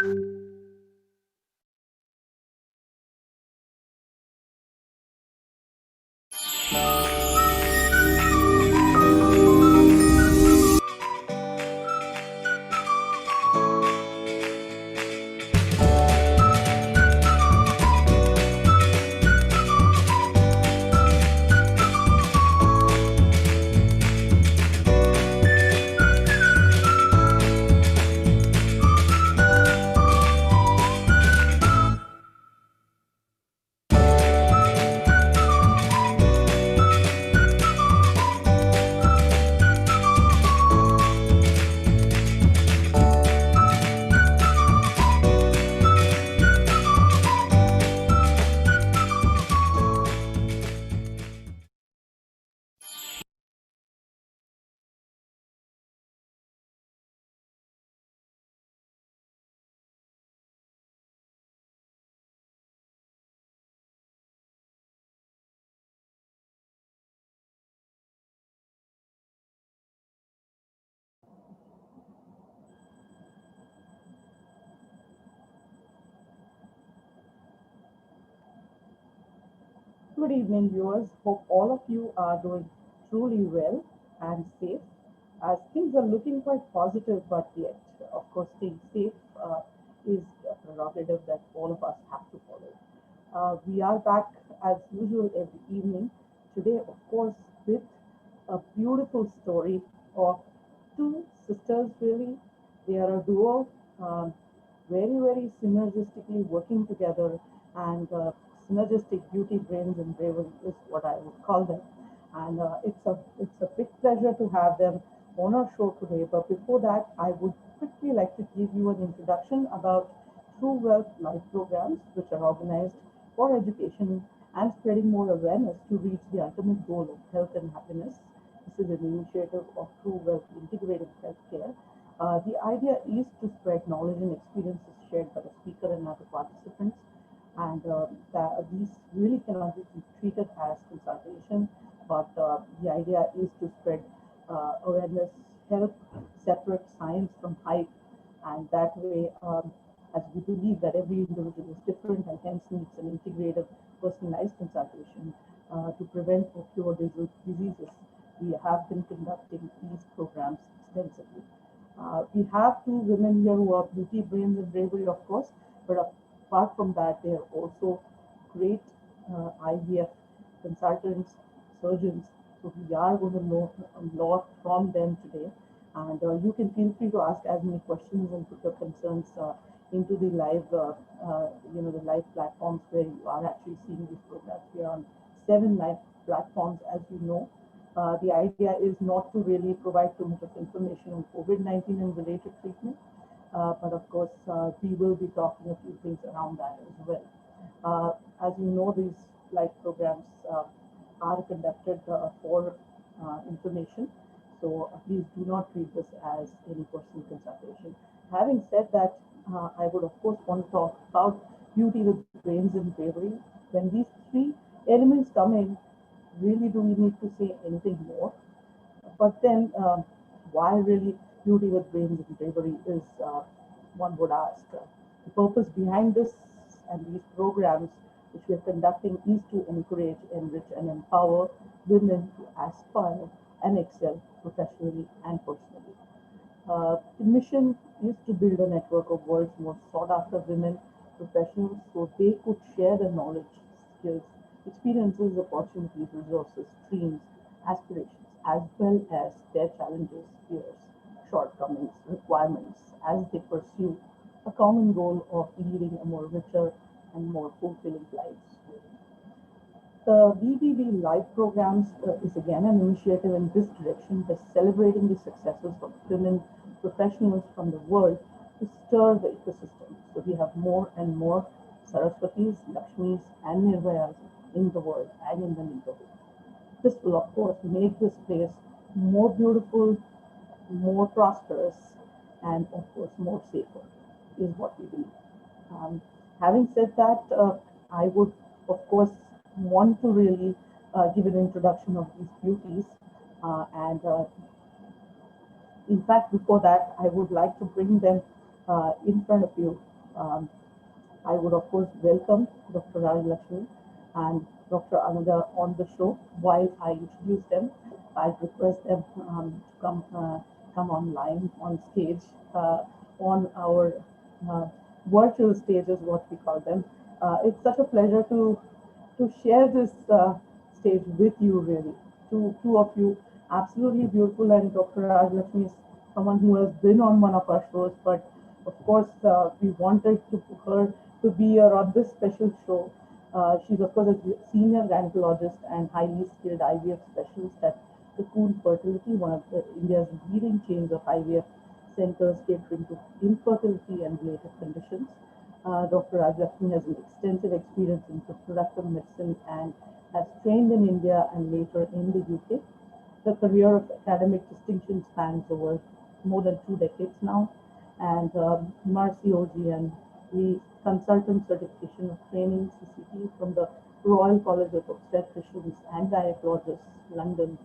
Good evening, viewers. Hope all of you are doing truly well and safe. As things are looking quite positive, but yet, of course, staying safe is a prerogative that all of us have to follow. We are back as usual every evening. Today, of course, with a beautiful story of two sisters, really. They are a duo, very synergistically working together, and synergistic beauty, brains, and bravery is what I would call them. And it's a big pleasure to have them on our show today. But before that, I would quickly like to give you an introduction about True Wealth Life programs, which are organized for education and spreading more awareness to reach the ultimate goal of health and happiness. This is an initiative of True Wealth Integrative Healthcare. The idea is to spread knowledge and experiences shared by the speaker and other participants, and these really cannot be treated as consultation, but the idea is to spread awareness, help separate science from hype, and that way, as we believe that every individual is different and hence needs an integrative, personalized consultation to prevent or cure diseases, we have been conducting these programs extensively. We have two women here who are beauty, brains, and bravery, of course, but apart from that, they are also great IVF consultants, surgeons. So we are going to know a lot from them today. And you can feel free to ask as many questions and put your concerns into the live, the live platforms where you are actually seeing these programs. We are on 7 live platforms, as you know. The idea is not to really provide too much of information on COVID-19 and related treatment, but of course, we will be talking a few things around that as well. As you know, these live programs are conducted for information, so please do not treat this as any personal consultation. Having said that, I would of course want to talk about beauty with brains and bravery. When these three elements come in, really do we need to say anything more? But then, why really beauty with brains and bravery is, one would ask. The purpose behind this and these programs which we are conducting is to encourage, enrich, and empower women to aspire and excel professionally and personally. The mission is to build a network of world's most sought after women professionals so they could share their knowledge, skills, experiences, opportunities, resources, dreams, aspirations, as well as their challenges, fears, shortcomings, requirements as they pursue a common goal of leading a more richer and more fulfilling lives. The VBB Live programs is again an initiative in this direction by celebrating the successes of women professionals from the world to stir the ecosystem. So we have more and more Saraswatis, Lakshmis, and Nirvayas in the world and in the neighborhood. This will, of course, make this place more beautiful, more prosperous, and of course, more safer, is what we believe. Um, Having said that, I would, of course, want to really give an introduction of these beauties. And in fact, before that, I would like to bring them in front of you. Um, I would, of course, welcome Dr. Raj Lakshmi and Dr. Ananda on the show. While I introduce them, I request them to come online on stage, on our uh, virtual stage, is what we call them. It's such a pleasure to share this stage with you, really. Two of you, absolutely beautiful, and Dr. Raj Lakshmi is someone who has been on one of our shows, but of course, we wanted her to be here on this special show. She's, of course, a senior gynecologist and highly skilled IVF specialist at Cocoon Fertility, one of India's leading chains of IVF centers catering to infertility and related conditions. Dr. Rajlakshmi has an extensive experience in reproductive medicine and has trained in India and later in the UK. Her career of academic distinction spans over more than 2 decades now, and MRCOG and the consultant certification of training CCT from the Royal College of Obstetricians and Gynecologists, London.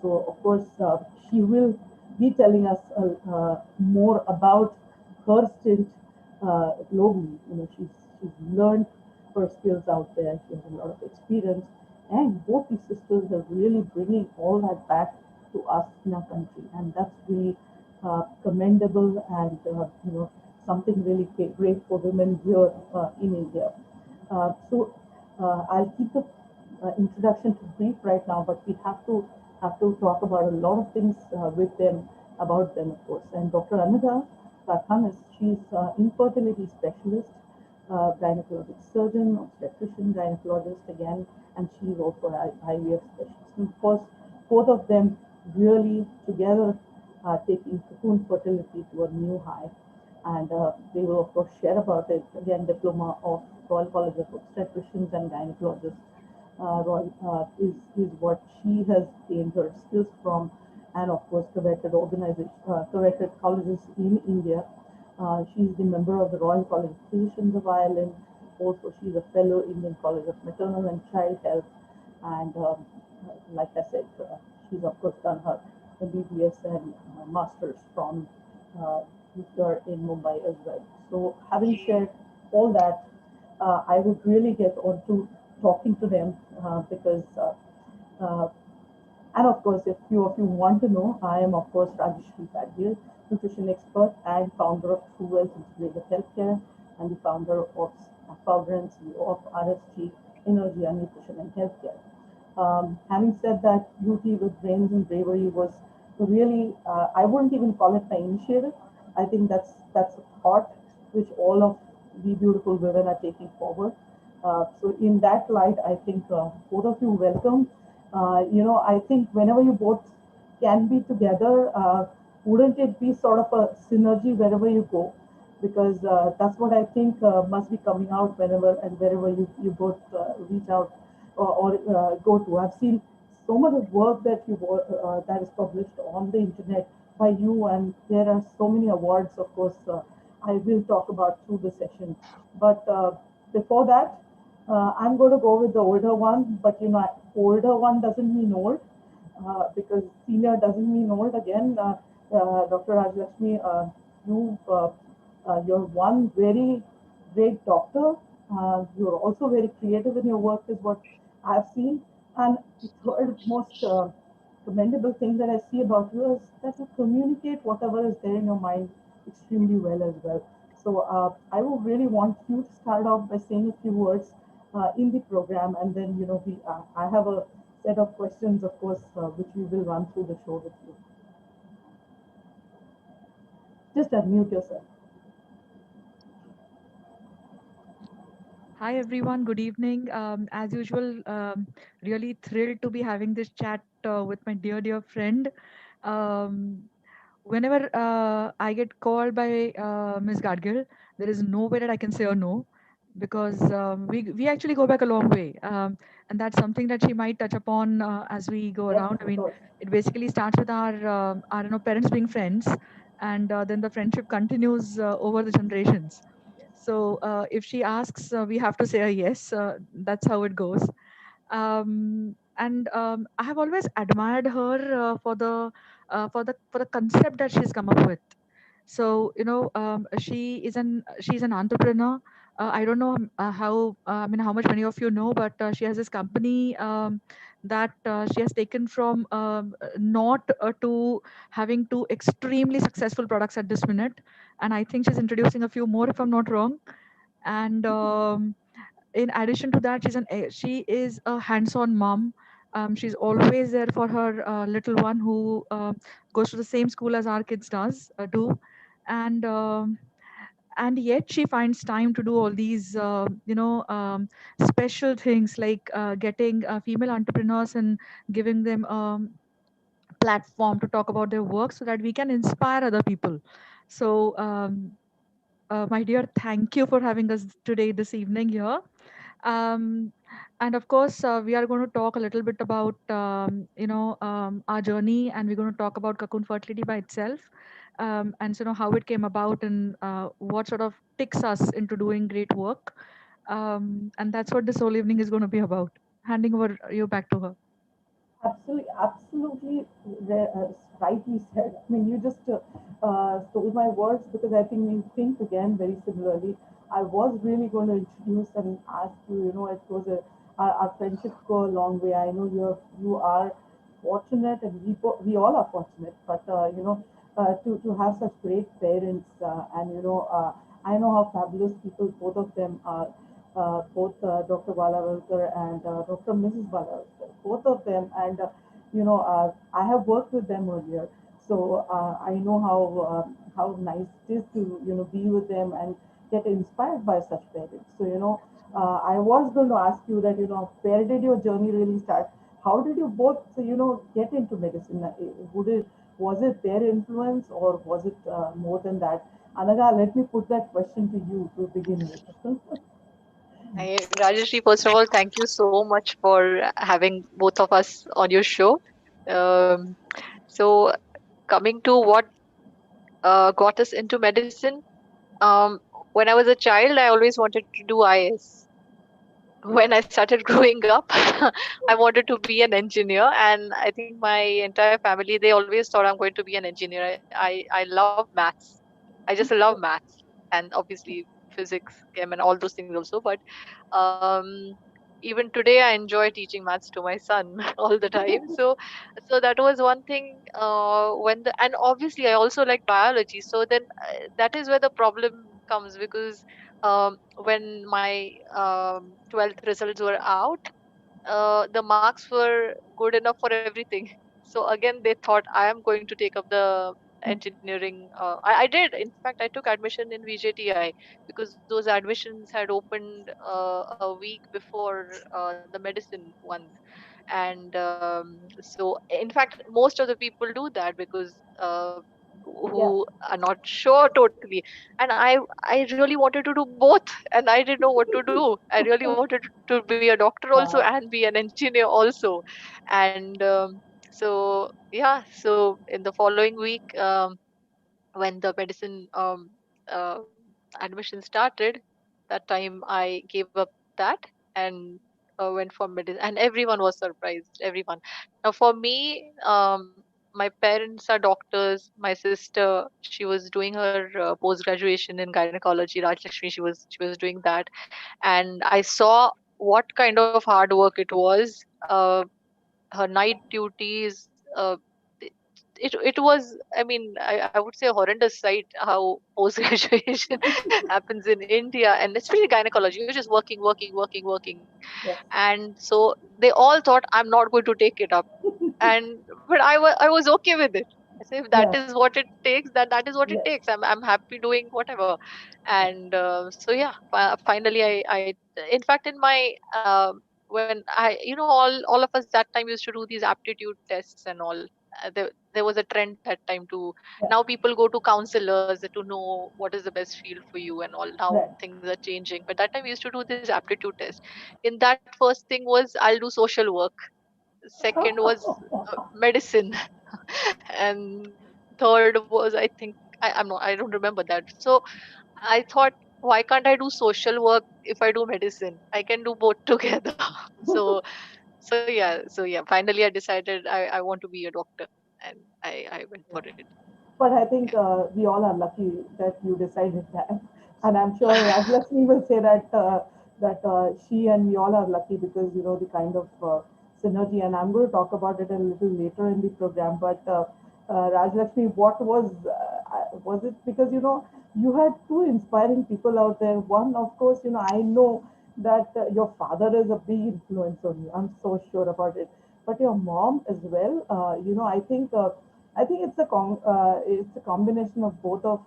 So, of course, she will be telling us more about her stint globally. She's learned her skills out there. She has a lot of experience, and both these sisters are really bringing all that back to us in our country, and that's really commendable and something really great for women here in India. I'll keep the introduction to brief right now, but we have to talk about a lot of things with them about them, of course. And Dr. Anita Karthanis, she's infertility specialist, gynecologic surgeon, obstetrician, gynecologist again, and she's also an IVF specialist. And of course, both of them really together are taking cocoon fertility to a new high. And they will, of course, share about it. Again, diploma of Royal College of Obstetricians and Gynecologists is what she has gained her skills from, and of course, coveted colleges in India. She's the member of the Royal College of Physicians of Ireland. Also, she's a fellow Indian College of Maternal and Child Health. And like I said, she's of course done her MBBS and masters from here in Mumbai as well. So, having shared all that, I would really get on to talking to them because uh, and of course, if few of you want to know, I am of course Rajeshri Padgil, nutrition expert and founder of True Wealth Integrative Healthcare and the founder and CEO of RSG Energy and Nutrition and Healthcare. Having said that, beauty with brains and bravery was really, I wouldn't even call it my initiative. I think that's a thought which all of the beautiful women are taking forward. So in that light, I think both of you welcome. I think whenever you both can be together, wouldn't it be sort of a synergy wherever you go? Because that's what I think must be coming out whenever and wherever you both reach out or go to. I've seen so much of work that is published on the internet by you, and there are so many awards. Of course, I will talk about through the session. But before that, I'm going to go with the older one. But older one doesn't mean old because senior doesn't mean old. Again, Dr. Rajlakshmi, you're one very great doctor. You're also very creative in your work, is what I've seen. And the third most commendable thing that I see about you is that you communicate whatever is there in your mind extremely well as well. So I would really want you to start off by saying a few words in the program, and then I have a set of questions, of course, which we will run through the show with you. Just unmute yourself. Hi everyone, good evening. As usual, really thrilled to be having this chat with my dear friend. Um, Whenever I get called by Ms. Gadgil, there is no way that I can say a no because we actually go back a long way, and that's something that she might touch upon as we go Yes, around. I of mean, course. it basically starts with our parents being friends, and then the friendship continues over the generations. So if she asks, we have to say a yes. That's how it goes. And I have always admired her for the concept that she's come up with. So she's an entrepreneur. I don't know how I mean how much many of you know, but she has this company that she has taken from not to having two extremely successful products at this minute, and I think she's introducing a few more if I'm not wrong. And in addition to that, she is a hands-on mom. She's always there for her little one who goes to the same school as our kids do, and and yet she finds time to do all these special things like getting female entrepreneurs and giving them platform to talk about their work so that we can inspire other people. So my dear, thank you for having us today this evening here. um, and of course, we are going to talk a little bit about our journey, and we're going to talk about Cocoon fertility by itself, and how it came about, and what sort of ticks us into doing great work. And that's what this whole evening is going to be about. Handing over you back to her. Absolutely, absolutely, rightly said. I mean, you just stole my words because I think we think again very similarly. I was really going to introduce and ask you. It was our friendship go a long way. I know you are fortunate, and we all are fortunate. But to have such great parents, and I know how fabulous people both of them are. Both Dr. Balavalkar and Dr. Mrs. Balavalkar, both of them, and I have worked with them earlier, so I know how nice it is to be with them and get inspired by such parents. So I was going to ask you that where did your journey really start? How did you both get into medicine? Would it Was it their influence, or was it more than that? Anaga, let me put that question to you to begin with. Rajeshri, first of all, thank you so much for having both of us on your show. Um, so, coming to what got us into medicine, um, when I was a child, I always wanted to do IS. When I started growing up, I wanted to be an engineer, and I think my entire family, they always thought I'm going to be an engineer. I love maths. I just love maths, and obviously physics, chem, and all those things also. But um, even today, I enjoy teaching maths to my son all the time. So that was one thing. And obviously, I also like biology. So then that is where the problem comes, because when my 12th results were out, the marks were good enough for everything. So again, they thought I am going to take up the engineering. I did. In fact, I took admission in VJTI because those admissions had opened a week before the medicine ones. And so, in fact, most of the people do that because Yeah, who are not sure totally. And I really wanted to do both, and I didn't know what to do. I really wanted to be a doctor also wow. and be an engineer also. And so in the following week, when the medicine admission started, that time I gave up that and went for medicine, and everyone was surprised. Everyone. Now, for me, my parents are doctors. My sister, she was doing her post graduation in gynecology. Rajlakshmi, she was doing that, and I saw what kind of hard work it was. Her night duties. It was, I mean, I would say, a horrendous sight how post graduation happens in India, and especially gynecology. You're just working, working, working, working, Yes. and so they all thought I'm not going to take it up. And but I was okay with it. I say, if that Yeah. is what it takes, then that is what it Yes. takes. I'm happy doing whatever. Yeah. And so yeah, finally I in fact, in my when I all of us that time used to do these aptitude tests and all. There was a trend that time to, Yeah. now people go to counselors to know what is the best field for you and all. Now Right. things are changing, but that time we used to do this aptitude test. In that, first thing was, I'll do social work. Second was medicine. And third was, I think, I don't remember that. So I thought, why can't I do social work if I do medicine? I can do both together. so so yeah, finally I decided I want to be a doctor, and I went for it. But I think we all are lucky that you decided that, and I'm sure Rajlakshmi will say that she and we all are lucky because the kind of synergy. And I'm going to talk about it a little later in the program. But Rajlakshmi, what was it? Because you had two inspiring people out there. One, of course, I know that your father is a big influence on you. I'm so sure about it. But your mom as well. I think. I think it's a combination of both of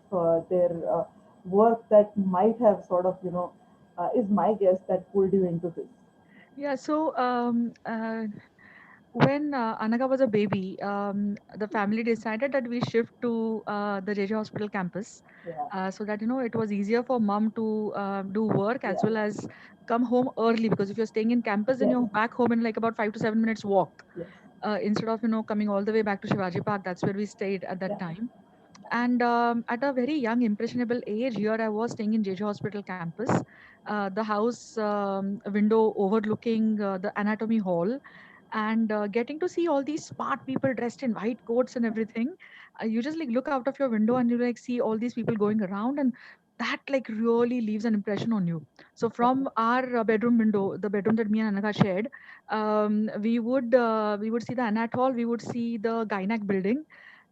their work that might have sort of is my guess that pulled you into this. Yeah, so when Anaga was a baby, the family decided that we shift to the JJ Hospital campus, Yeah, so that it was easier for mom to do work as yeah, well as come home early, because if you're staying in campus, then yes, you're back home in like about 5 to 7 minutes walk, yes, instead of coming all the way back to Shivaji Park. That's where we stayed at that yeah, time. And at a very young, impressionable age, here I was staying in JJ Hospital campus. The house window overlooking the anatomy hall, and getting to see all these smart people dressed in white coats and everything. You just like look out of your window and you like see all these people going around, and that like really leaves an impression on you. So yeah, from our bedroom window, the bedroom that me and Anaka shared, we would see the anat hall, we would see the gynac building,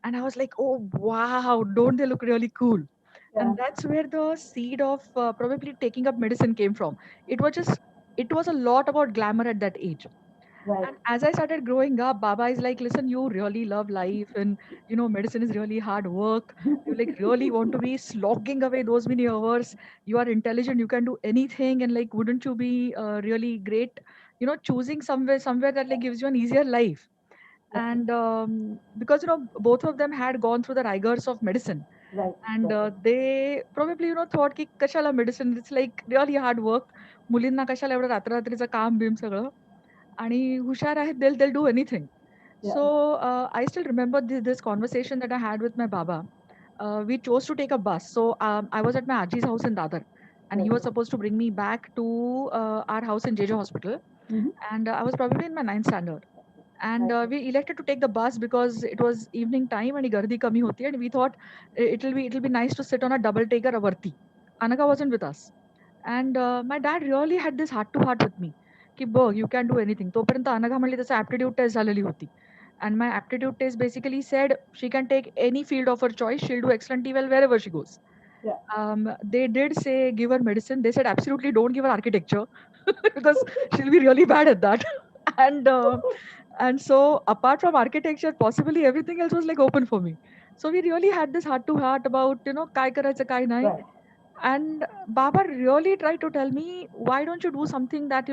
and I was like, oh wow, don't they look really cool? yeah, And that's where the seed of probably taking up medicine came from. It was a lot about glamour at that age. right, And as I started growing up, Baba is like, listen, you really love life, and medicine is really hard work. You like really want to be slogging away those many hours. You are intelligent, you can do anything, and like, wouldn't you be really great, choosing somewhere that like gives you an easier life? yeah, And because both of them had gone through the rigors of medicine, right, and right, they probably thought ki kashala medicine, it's like really hard work. मुलींना कशाला एवढं रात्र काम beam सगळं, आणि हुशार आहेत, they'll do anything. yeah, So I still remember this conversation that I had with my baba. We chose to take a bus. So I was at my aji's house in Dadar, and he was okay, supposed to bring me back to our house in JJ Hospital. mm-hmm. And I was probably in my ninth standard. And Right, we elected to take the bus because it was evening time and gardi kami hoti, and we thought it'll be nice to sit on a double taker avarti. Anaka wasn't with us, and my dad really had this heart to heart with me की बघ, you can do anything. तोपर्यंत अनघा म्हणली तसं aptitude test झालेली होती. And my aptitude test basically said she can take any field of her choice, she'll do excellently well wherever she goes. yeah, They did say give her medicine. They said absolutely don't give her architecture because she'll be really bad at that. and so apart from architecture, possibly everything else was like open for me. So we really had this heart to heart about काय करायचं काय नाही. right, And Baba really tried to tell me, why don't you do something that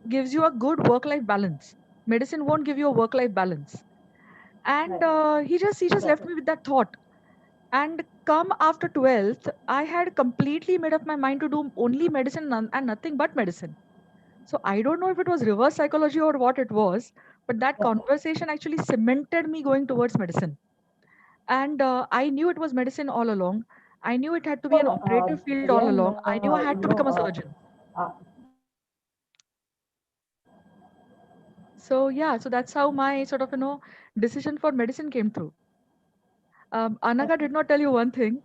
gives you a good work life balance? Medicine won't give you a work life balance. And right, he just right, left me with that thought. And come after 12th, I had completely made up my mind to do only medicine and nothing but medicine. So I don't know if it was reverse psychology or what it was, but that yeah. conversation actually cemented me going towards medicine. And I knew it was medicine all along. I knew it had to be an Well, operative field all again, along. I knew I had to become a surgeon. uh, So yeah, so that's how my sort of decision for medicine came through. Anaka did not tell you one thing,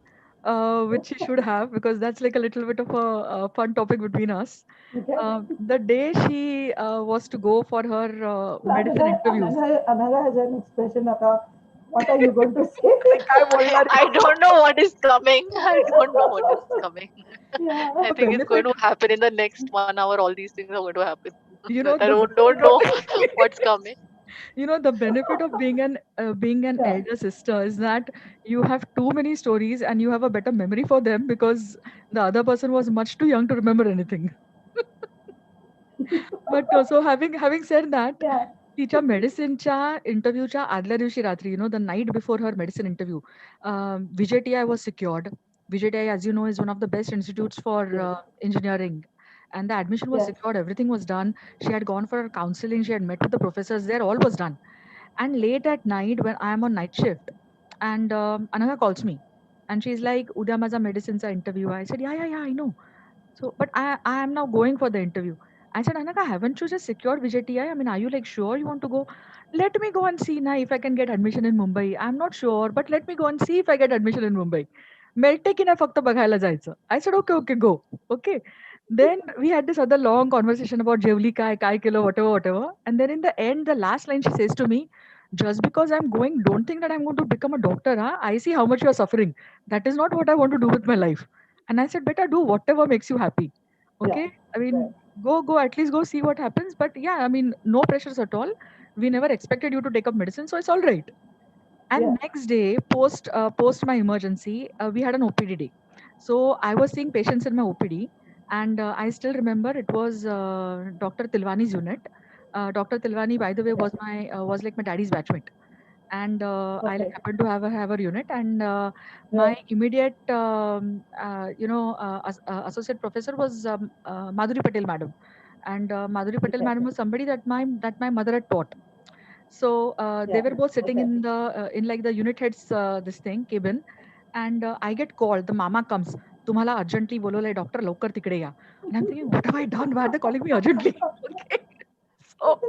which she should have, because that's like a little bit of a fun topic between us. okay. The day she was to go for her medicine Another, interviews, another, another has an expression of what are you going to say? like काय बोलणार I आहे? don't know what is coming. I don't know what is coming. Yeah, I The think it's going benefit, to happen in the next 1 hour. All these things are going to happen. I the don't know what's coming. the benefit of being an yeah, elder sister is that you have too many stories and you have a better memory for them, because the other person was much too young to remember anything. But so having said that, yeah, तिच्या मेडिसिनच्या इंटरव्ह्यूच्या आदल्या दिवशी रात्री, the night before her medicine interview, VJTI was secured. VJTI, as you know, is one of the best institutes for yes, engineering. And the admission was yes, secured, everything was done. She had gone for her counseling, she had met with the professors there, all was done. And late at night, when I am on night shift, and Ananga calls me, and she's like, Udya maza medicine's interview. I said, yeah, yeah, yeah, I know. So, but I am now going for the interview. I said, Anaka, haven't you just secured VJTI? I mean, are you like sure you want to go? Let me go and see now if I can get admission in Mumbai. I'm not sure, but let me go and see if I get admission in Mumbai. Melte की नाही फक्त बघायला जायचं. I said, okay, okay, go. Okay. Then we had this other long conversation about जेवली काय केलं, whatever, whatever. And then in the end, the last line she says to me, just because I'm going, don't think that I'm going to become a doctor. Huh? I see how much you are suffering. That is not what I want to do with my life. And I said, better do whatever makes you happy. Yeah. Okay. I Right. mean, go at least go see what happens. But yeah, I mean, no pressures at all. We never expected you to take up medicine, so it's all right. Yeah. And next day, post my emergency, we had an OPD day. So I was seeing patients in my OPD, and I still remember it was Dr. Tilwani's unit. Dr. Tilwani, by the way, Yeah. was like my daddy's batchmate, and I like Okay. happened to have her unit, and my Right. immediate associate professor was Madhuri Patel madam, and Madhuri Patel Okay. madam was somebody that my mother had taught. So they Yeah. were both sitting Okay. in like the unit heads this thing cabin, and I get called. The mama comes. तुम्हाला urgently बोलवलंय doctor लवकर तिकडे या. And I'm thinking, what have I done? Why are they calling me urgently? Okay. So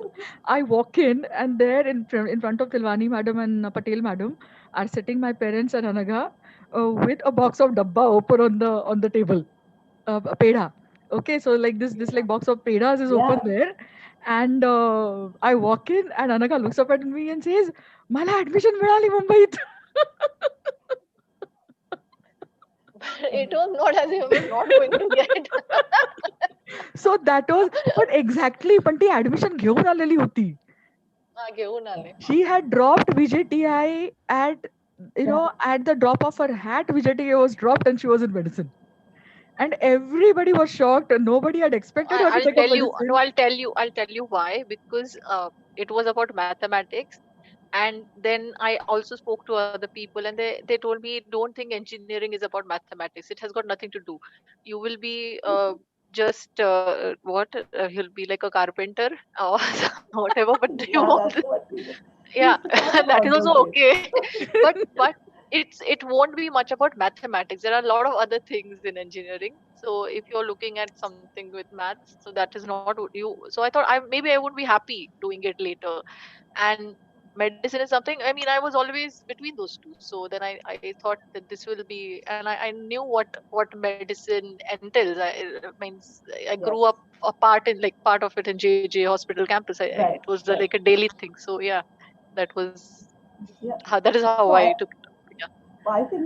I walk in, and there in front of Tilwani madam and Patel madam are sitting my parents and Anaga with a box of dabba open on the table, a peda. Okay, so like this like box of pedas is open Yeah. there, and I walk in, and Anaga looks up at me and says, "मला admission मिळाली मुंबईत." It was not as if I was not going to get. So that was, but exactly, पण ती admission घेऊन आलेली होती. घेऊन आले. She had dropped VJTI at, Yeah. at the drop of her hat. VJTI was dropped, and she was in medicine. And everybody was shocked, and nobody had expected her to I'll take up tell you. No, medicine. I'll tell you why. Because it was about mathematics, and then I also spoke to other people, and they told me, don't think engineering is about mathematics. It has got nothing to do. You will be just what you'll be like a carpenter or whatever. But you Yeah. won't. That's what we do. We Yeah, used to talk and that is about also those days. okay. But it won't be much about mathematics. There are a lot of other things in engineering. So if you're looking at something with maths, so that is not what you. So I thought I maybe I would be happy doing it later. And medicine is something, I mean, I was always between those two. So then I thought that this will be, and I knew what medicine entails. It means I grew Yes. up a part in, like, part of it in JJ hospital campus. It Right. was Right. like a daily thing. So yeah, that was Yeah. how, that is how So I I, took it up. Yeah. I think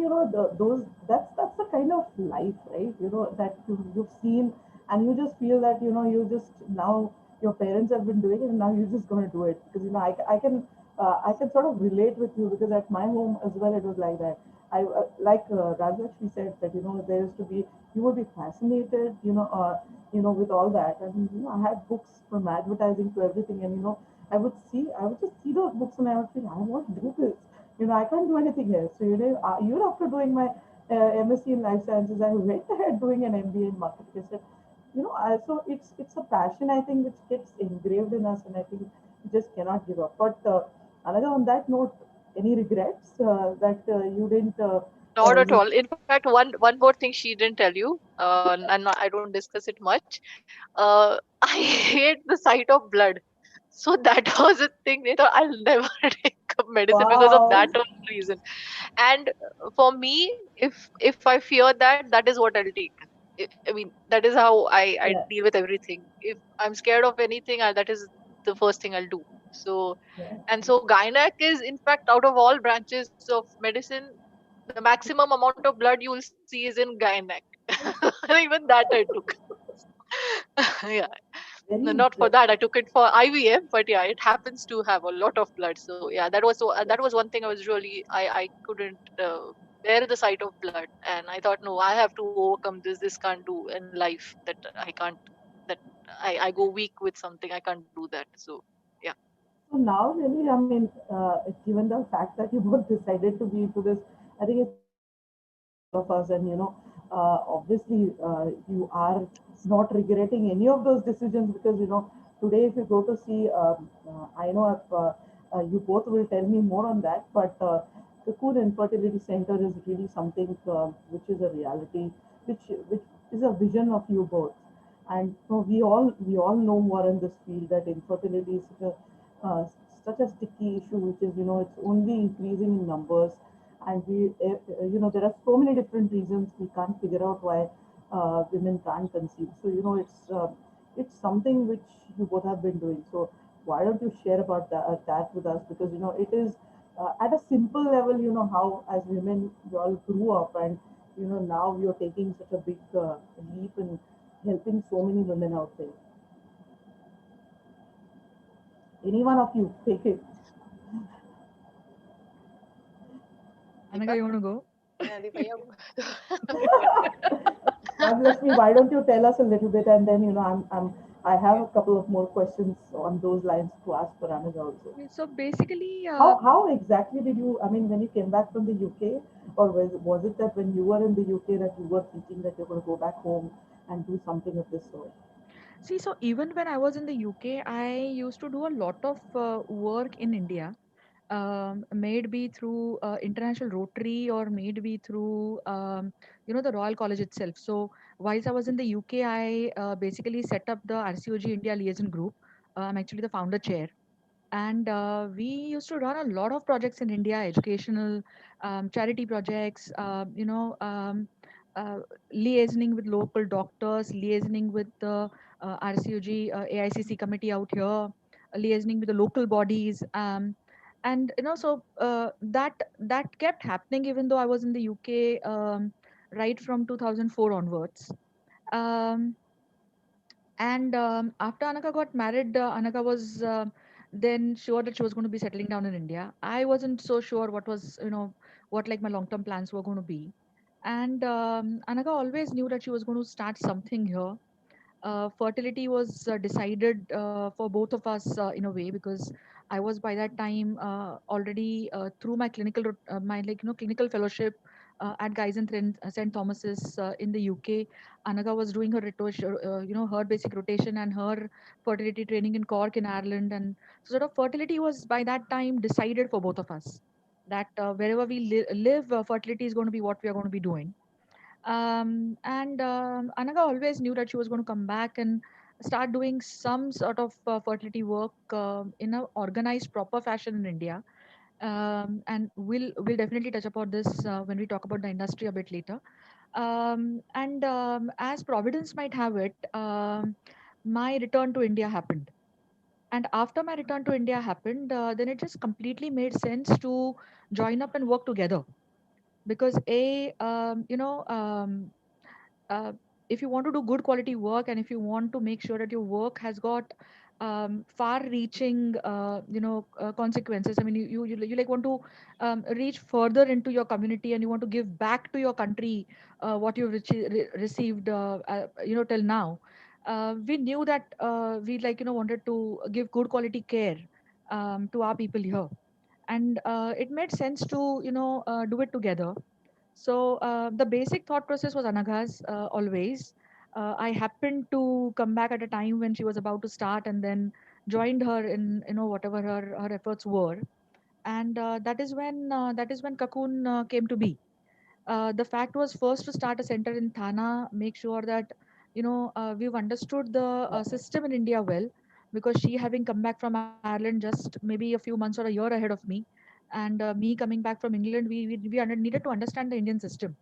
those that's the kind of life, right? That you've seen, and you just feel that you just now your parents have been doing it, and now you're just going to do it because I can sort of relate with you because at my home as well it was like that. I like Raj actually said that there used to be you would be fascinated with all that, and I had books from advertising to everything, and I would just see those books and I would think I want to do this. I can't do anything else. So, even after doing my MSc in life sciences, I went ahead doing an MBA in marketing. I said, so it's a passion I think which gets engraved in us, and I think you just cannot give up. But another on that note, any regrets that you didn't? Not at You all. In fact, one more thing she didn't tell you, and I don't discuss it much. I hate the sight of blood. So that was a thing. They thought I'll never take up medicine because of wow, that one reason. And for me, if I fear that, that is what I'll take. I mean, that is how I yeah, deal with everything. If I'm scared of anything, that is the first thing I'll do. So, yeah, and so gynec is, in fact, out of all branches of medicine, the maximum amount of blood you will see is in gynec. Even that I took. Yeah. No, very not for that. I interesting. took it for IVF, but yeah, it happens to have a lot of blood. So yeah, that was one thing I was really, I couldn't bear the sight of blood, and I thought, no, I have to overcome this. This can't do in life, that I can't, that I go weak with something. I can't do that. So yeah. So now, really, I mean, given the fact that you both decided to be into this, I think it's a great lesson for all of us. And obviously, you are not regretting any of those decisions because today, if you go to see, I know you both will tell me more on that, but Cocoon and Fertility Center is really something which is a reality, which is a vision of you both. And we all know who are in this field that infertility is such a sticky issue, which is it's only increasing in numbers, and there are so many different reasons we can't figure out why women can't conceive. So it's something which you both have been doing. So why don't you share about that with us? Because it is at a simple level, how as women you all grew up, and now you're taking such a big leap in helping so many women out there. Any one of you, take it. Anaka, Deepak? you want to go? Deepak, God bless me. Why don't you tell us a little bit, and then I have a couple of more questions on those lines to ask for Anna also. Okay, so basically, How exactly did you? I mean, when you came back from the UK, or was it that when you were in the UK that you were thinking that you're going to go back home and do something of this sort? see, so even when I was in the UK, I used to do a lot of work in India, may it be through International Rotary or may it be through, the Royal College itself. So whilst I was in the UK, I basically set up the RCOG India Liaison Group. I'm actually the founder chair. And we used to run a lot of projects in India, educational, charity projects, uh, liaisoning with local doctors, liaisoning with the RCOG AICC committee out here, liaisoning with the local bodies, and so that kept happening even though I was in the UK, right from 2004 onwards. Um, and after Anaka got married, Anaka was then sure that she was going to be settling down in India. I wasn't so sure what was, what like my long term plans were going to be. And Anaka always knew that she was going to start something here. Fertility was decided for both of us in a way, because I was by that time already through my my clinical fellowship at Guy's and St Thomas's in the UK. Anaga was doing her her basic rotation and her fertility training in Cork in Ireland, and so sort of fertility was by that time decided for both of us, that wherever we live, fertility is going to be what we are going to be doing. And Anaga always knew that she was going to come back and start doing some sort of fertility work in an organized, proper fashion in India. And we'll definitely touch upon this when we talk about the industry a bit later. And as Providence might have it, my return to India happened. And after my return to India happened, then it just completely made sense to join up and work together, because uh, if you want to do good quality work, and if you want to make sure that your work has got far reaching consequences. I mean, you like want to reach further into your community, and you want to give back to your country what you've received till now. We knew that we wanted to give good quality care to our people here, and it made sense to do it together. So the basic thought process was Anagha's always. I happened to come back at a time when she was about to start, and then joined her in whatever her efforts were, and that is when Cocoon came to be. The fact was first to start a center in Thana, make sure that we've understood the system in India well, because she having come back from Ireland just maybe a few months or a year ahead of me, and me coming back from England, we needed to understand the Indian system,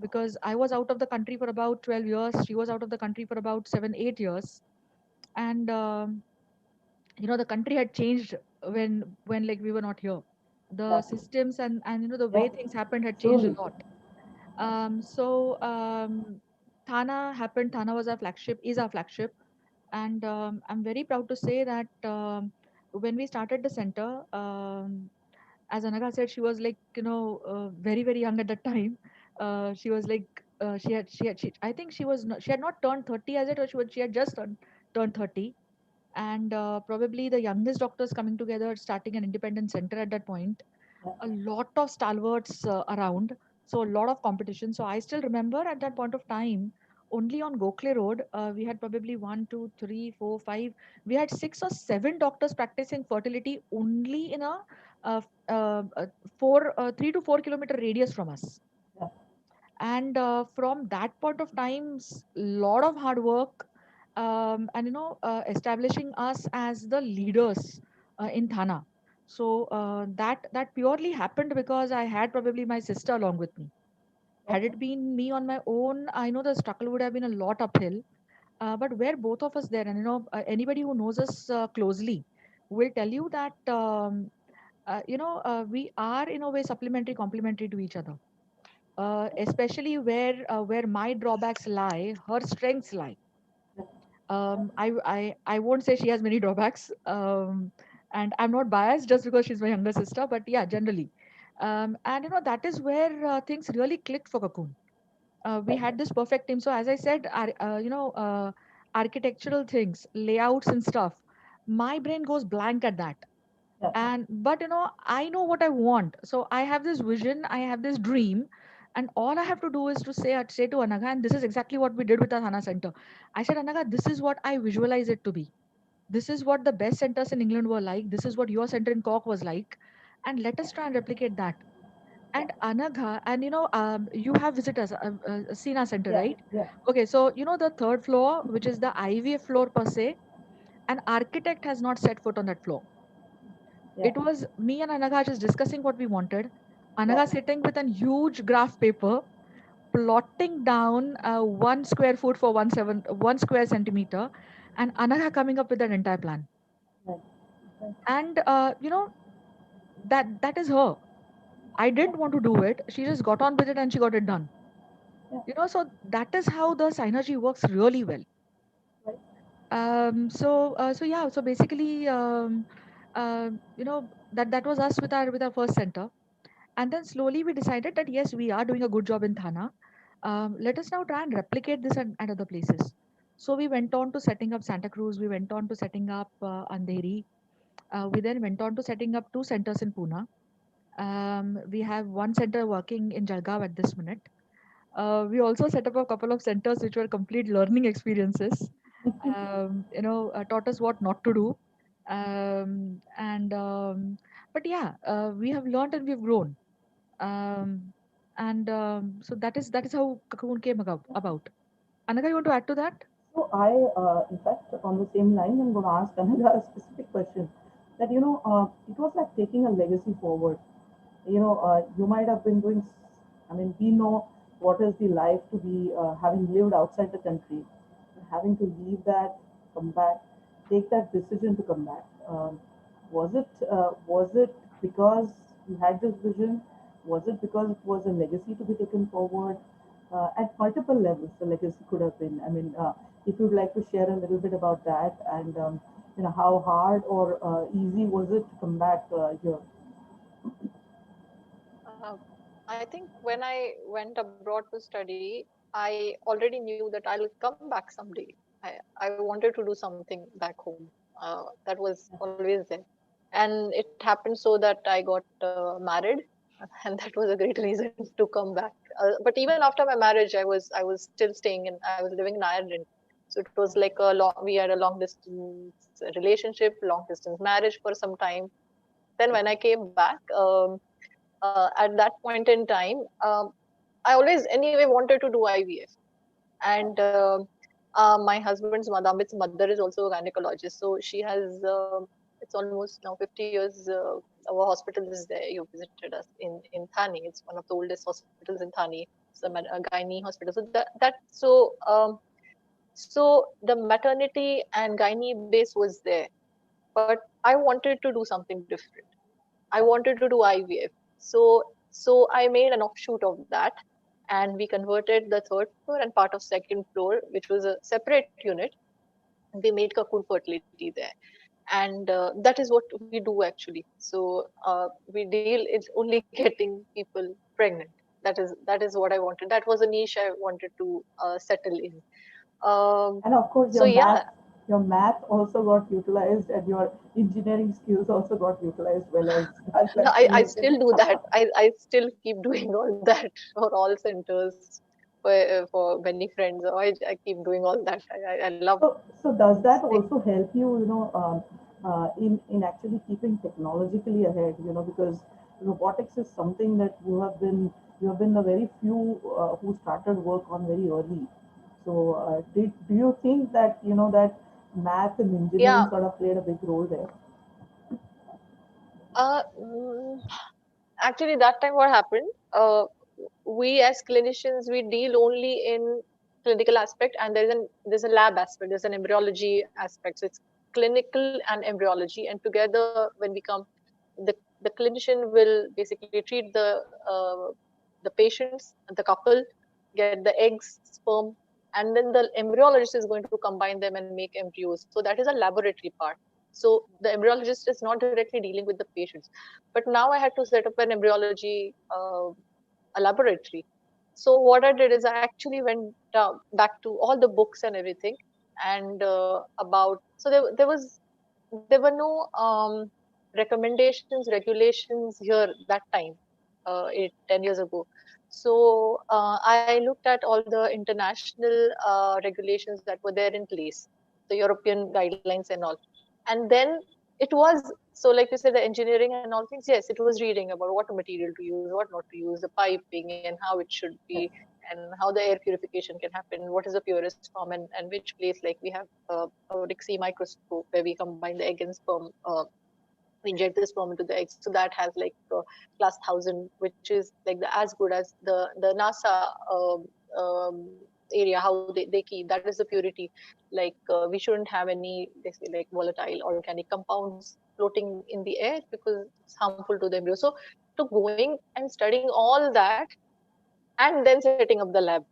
because I was out of the country for about 12 years, she was out of the country for about 7 8 years, and the country had changed when like we were not here. The Yeah, systems and the yeah, way things happened had changed a truly. lot. So Thana happened. Thana was our flagship, is our flagship, and I'm very proud to say that when we started the center, as Anaga said, she was like very very young at that time. She was like I think she had not turned 30 as it, or she had just turned 30, and probably the youngest doctors coming together, starting an independent center at that point. Yeah, A lot of stalwarts around, so a lot of competition. So I still remember at that point of time, only on Gokhale Road, we had probably one, two, three, four, five. We had 6 or 7 doctors practicing fertility only in a uh, uh, uh, 3 to 4 kilometer radius from us. yeah, And from that point of time, lot of hard work, and establishing us as the leaders in Thana. So that purely happened because I had probably my sister along with me. Had Okay. it been me on my own, I know the struggle would have been a lot uphill. But we're both of us there, and anybody who knows us closely will tell you that we are in a way supplementary, complementary to each other. Especially where my drawbacks lie, her strengths lie. Yeah. I won't say she has many drawbacks, and I'm not biased just because she's my younger sister, but yeah, generally. And that is where things really clicked for Cocoon. We Right. had this perfect team. So as I said, architectural things, layouts and stuff, my brain goes blank at that. Yeah. And but I know what I want, so I have this vision, I have this dream, and all I have to do is to say to Anaga, and this is exactly what we did with our Hana center. I said, Anaga, this is what I visualize it to be. This is what the best centers in England were like. This is what your center in Cork was like, and let us try and replicate that. Yeah. And Anagha, and you have visitors, seen our center, Yeah. right? Yeah. Okay, so the third floor, which is the IVF floor per se, an architect has not set foot on that floor. Yeah. It was me and Anagha just discussing what we wanted. Yeah. Anagha sitting with a huge graph paper, plotting down 1 square foot for 1 square centimeter, and Anagha coming up with that entire plan. Right. Right. And that is her. I Yeah. didn't want to do it. She just got on with it and she got it done. Yeah. So that is how the synergy works really well. Right. So yeah, so basically, that was us with our first center. And then slowly we decided that yes, we are doing a good job in Thana. Let us now try and replicate this at other places. So we went on to setting up Santa Cruz. We went on to setting up Andheri. We then went on to setting up 2 centers in Pune. We have one center working in Jalgaon at this minute. We also set up a couple of centers which were complete learning experiences. Taught us what not to do. And But yeah, we have learned and we've grown. Um, and So that is how Cocoon came about. Anaka, you want to add to that? So I, in fact, on the same line, I'm going to ask another specific question. That it was like taking a legacy forward. You might have been doing. I mean, we know what is the life to be having lived outside the country, having to leave that, come back, take that decision to come back. Was it because you had this vision? Was it because it was a legacy to be taken forward? At multiple levels, the legacy could have been. I mean, if you'd like to share a little bit about that, and how hard or easy was it to come back here? Uh, I think when I went abroad to study, I already knew that I'll come back someday. I wanted to do something back home. That was always there. And it happened so that I got married, and that was a great reason to come back. But even after my marriage, I was still staying in. I was living in Ireland, so it was like a long. We had a long distance relationship, long distance marriage for some time. Then when I came back, at that point in time, I always anyway wanted to do IVF, and my husband's mother, Amit's mother, is also a gynecologist, so she has. It's almost now 50 years. Our hospital is there. You visited us in Thane. It's one of the oldest hospitals in Thane. It's a gynae hospital. So so the maternity and gynae base was there, but I wanted to do something different. I wanted to do IVF. So I made an offshoot of that, and we converted the third floor and part of second floor, which was a separate unit. We made Cocoon Fertility there, and that is what we do actually. So we deal. It's only getting people pregnant. That is what I wanted. That was a niche I wanted to settle in. Um, And of course, so yeah, your math also got utilized, and your engineering skills also got utilized well as no, like I you can. still do that. I still keep doing all that for all centers for many friends. So I keep doing all that. I love So does that like, also help you, in actually keeping technologically ahead? Because robotics is something that you have been the very few who started work on very early. So, do you think that that math and Yeah. engineering sort of played a big role there? Uh, mm, Actually, that time what happened? We as clinicians we deal only in clinical aspect, and there's a lab aspect, there's an embryology aspect. So it's clinical and embryology, and together when we come, the clinician will basically treat the patients, the couple, get the eggs, sperm, and then the embryologist is going to combine them and make embryos. So that is a laboratory part. So the embryologist is not directly dealing with the patients. But now I had to set up an embryology a laboratory. So what I did is I actually went back to all the books and everything, and about so there was there were no recommendations, regulations here that time, 10 years ago. So I looked at all the international regulations that were there in place, the European guidelines and all. And then it was, so like you said, the engineering and all things. Yes, it was reading about what material to use, what not to use, the piping and how it should be, Yes. and how the air purification can happen, what is the purest form, and which place, like we have a Rixie microscope where we combine the egg and sperm, we inject the sperm into the egg. So that has like class 1000, which is like the as good as the NASA area, how they keep. That is the purity. Like we shouldn't have any, they say, like volatile organic compounds floating in the air because it's harmful to the embryo. So to going and studying all that, and then setting up the lab,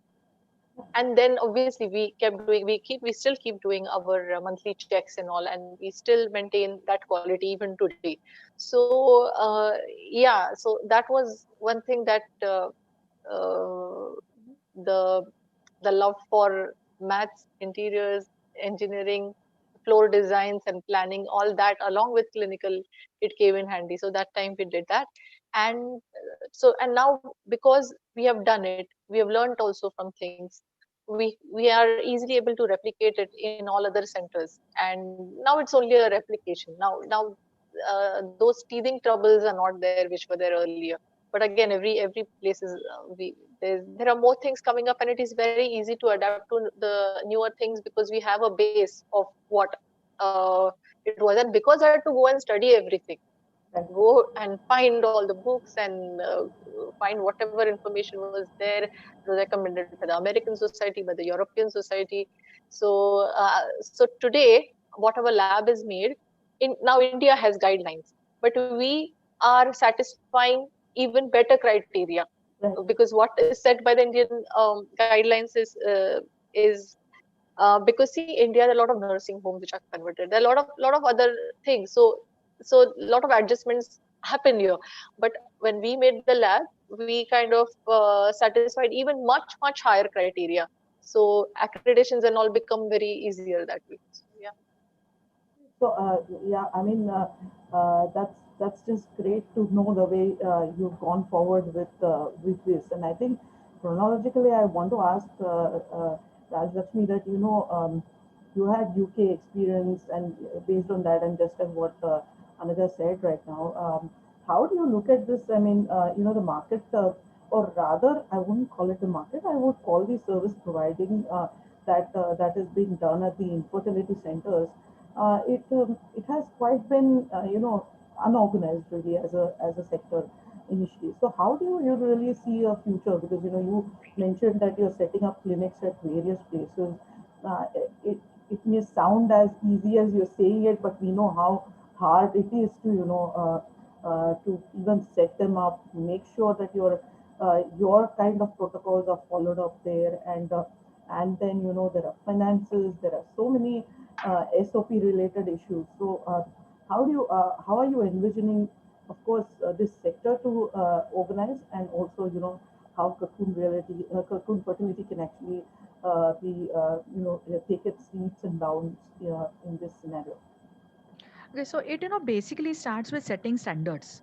and then obviously we still keep doing our monthly checks and all, and we still maintain that quality even today. So yeah, so that was one thing that uh, the the love for maths, interiors, engineering, floor designs and planning, all that along with clinical, it came in handy. So that time we did that. And and now, because we have done it, we have learned also from things, we are easily able to replicate it in all other centers. And now it's only a replication. Now those teething troubles are not there which were there earlier. But again, every place is there are more things coming up, and it is very easy to adapt to the newer things because we have a base of what uh, it was. And because I had to go and study everything, Right. go and find all the books and find whatever information was there, recommended by the American Society, by the European Society. So so today whatever lab is made in, now India has guidelines, but we are satisfying even better criteria, Right. because what is set by the Indian guidelines is because see, India, there are a lot of nursing homes which are converted. There are a lot of other things. So a lot of adjustments happen here. But when we made the lab, we kind of satisfied even much higher criteria. So accreditations and all become very easier that way. So, yeah. So yeah, I mean that's just great to know the way you've gone forward with this, and I think chronologically, I want to ask Raj Lakshmi that you had UK experience, and based on that, and just as what Anaja said right now, how do you look at this? I mean, the market, or rather, I wouldn't call it the market. I would call the service providing that is being done at the infertility centers. It has quite been unorganized really as a sector initially. So how do you really see a future? Because you mentioned that you're setting up clinics at various places. It may sound as easy as you're saying it, but we know how hard it is to to even set them up, make sure that your kind of protocols are followed up there, and then there are finances, there are so many SOP related issues. So how are you envisioning, of course, this sector to organize, and also how Cocoon fertility can actually be take its leaps and bounds in this scenario. Okay, so it basically starts with setting standards.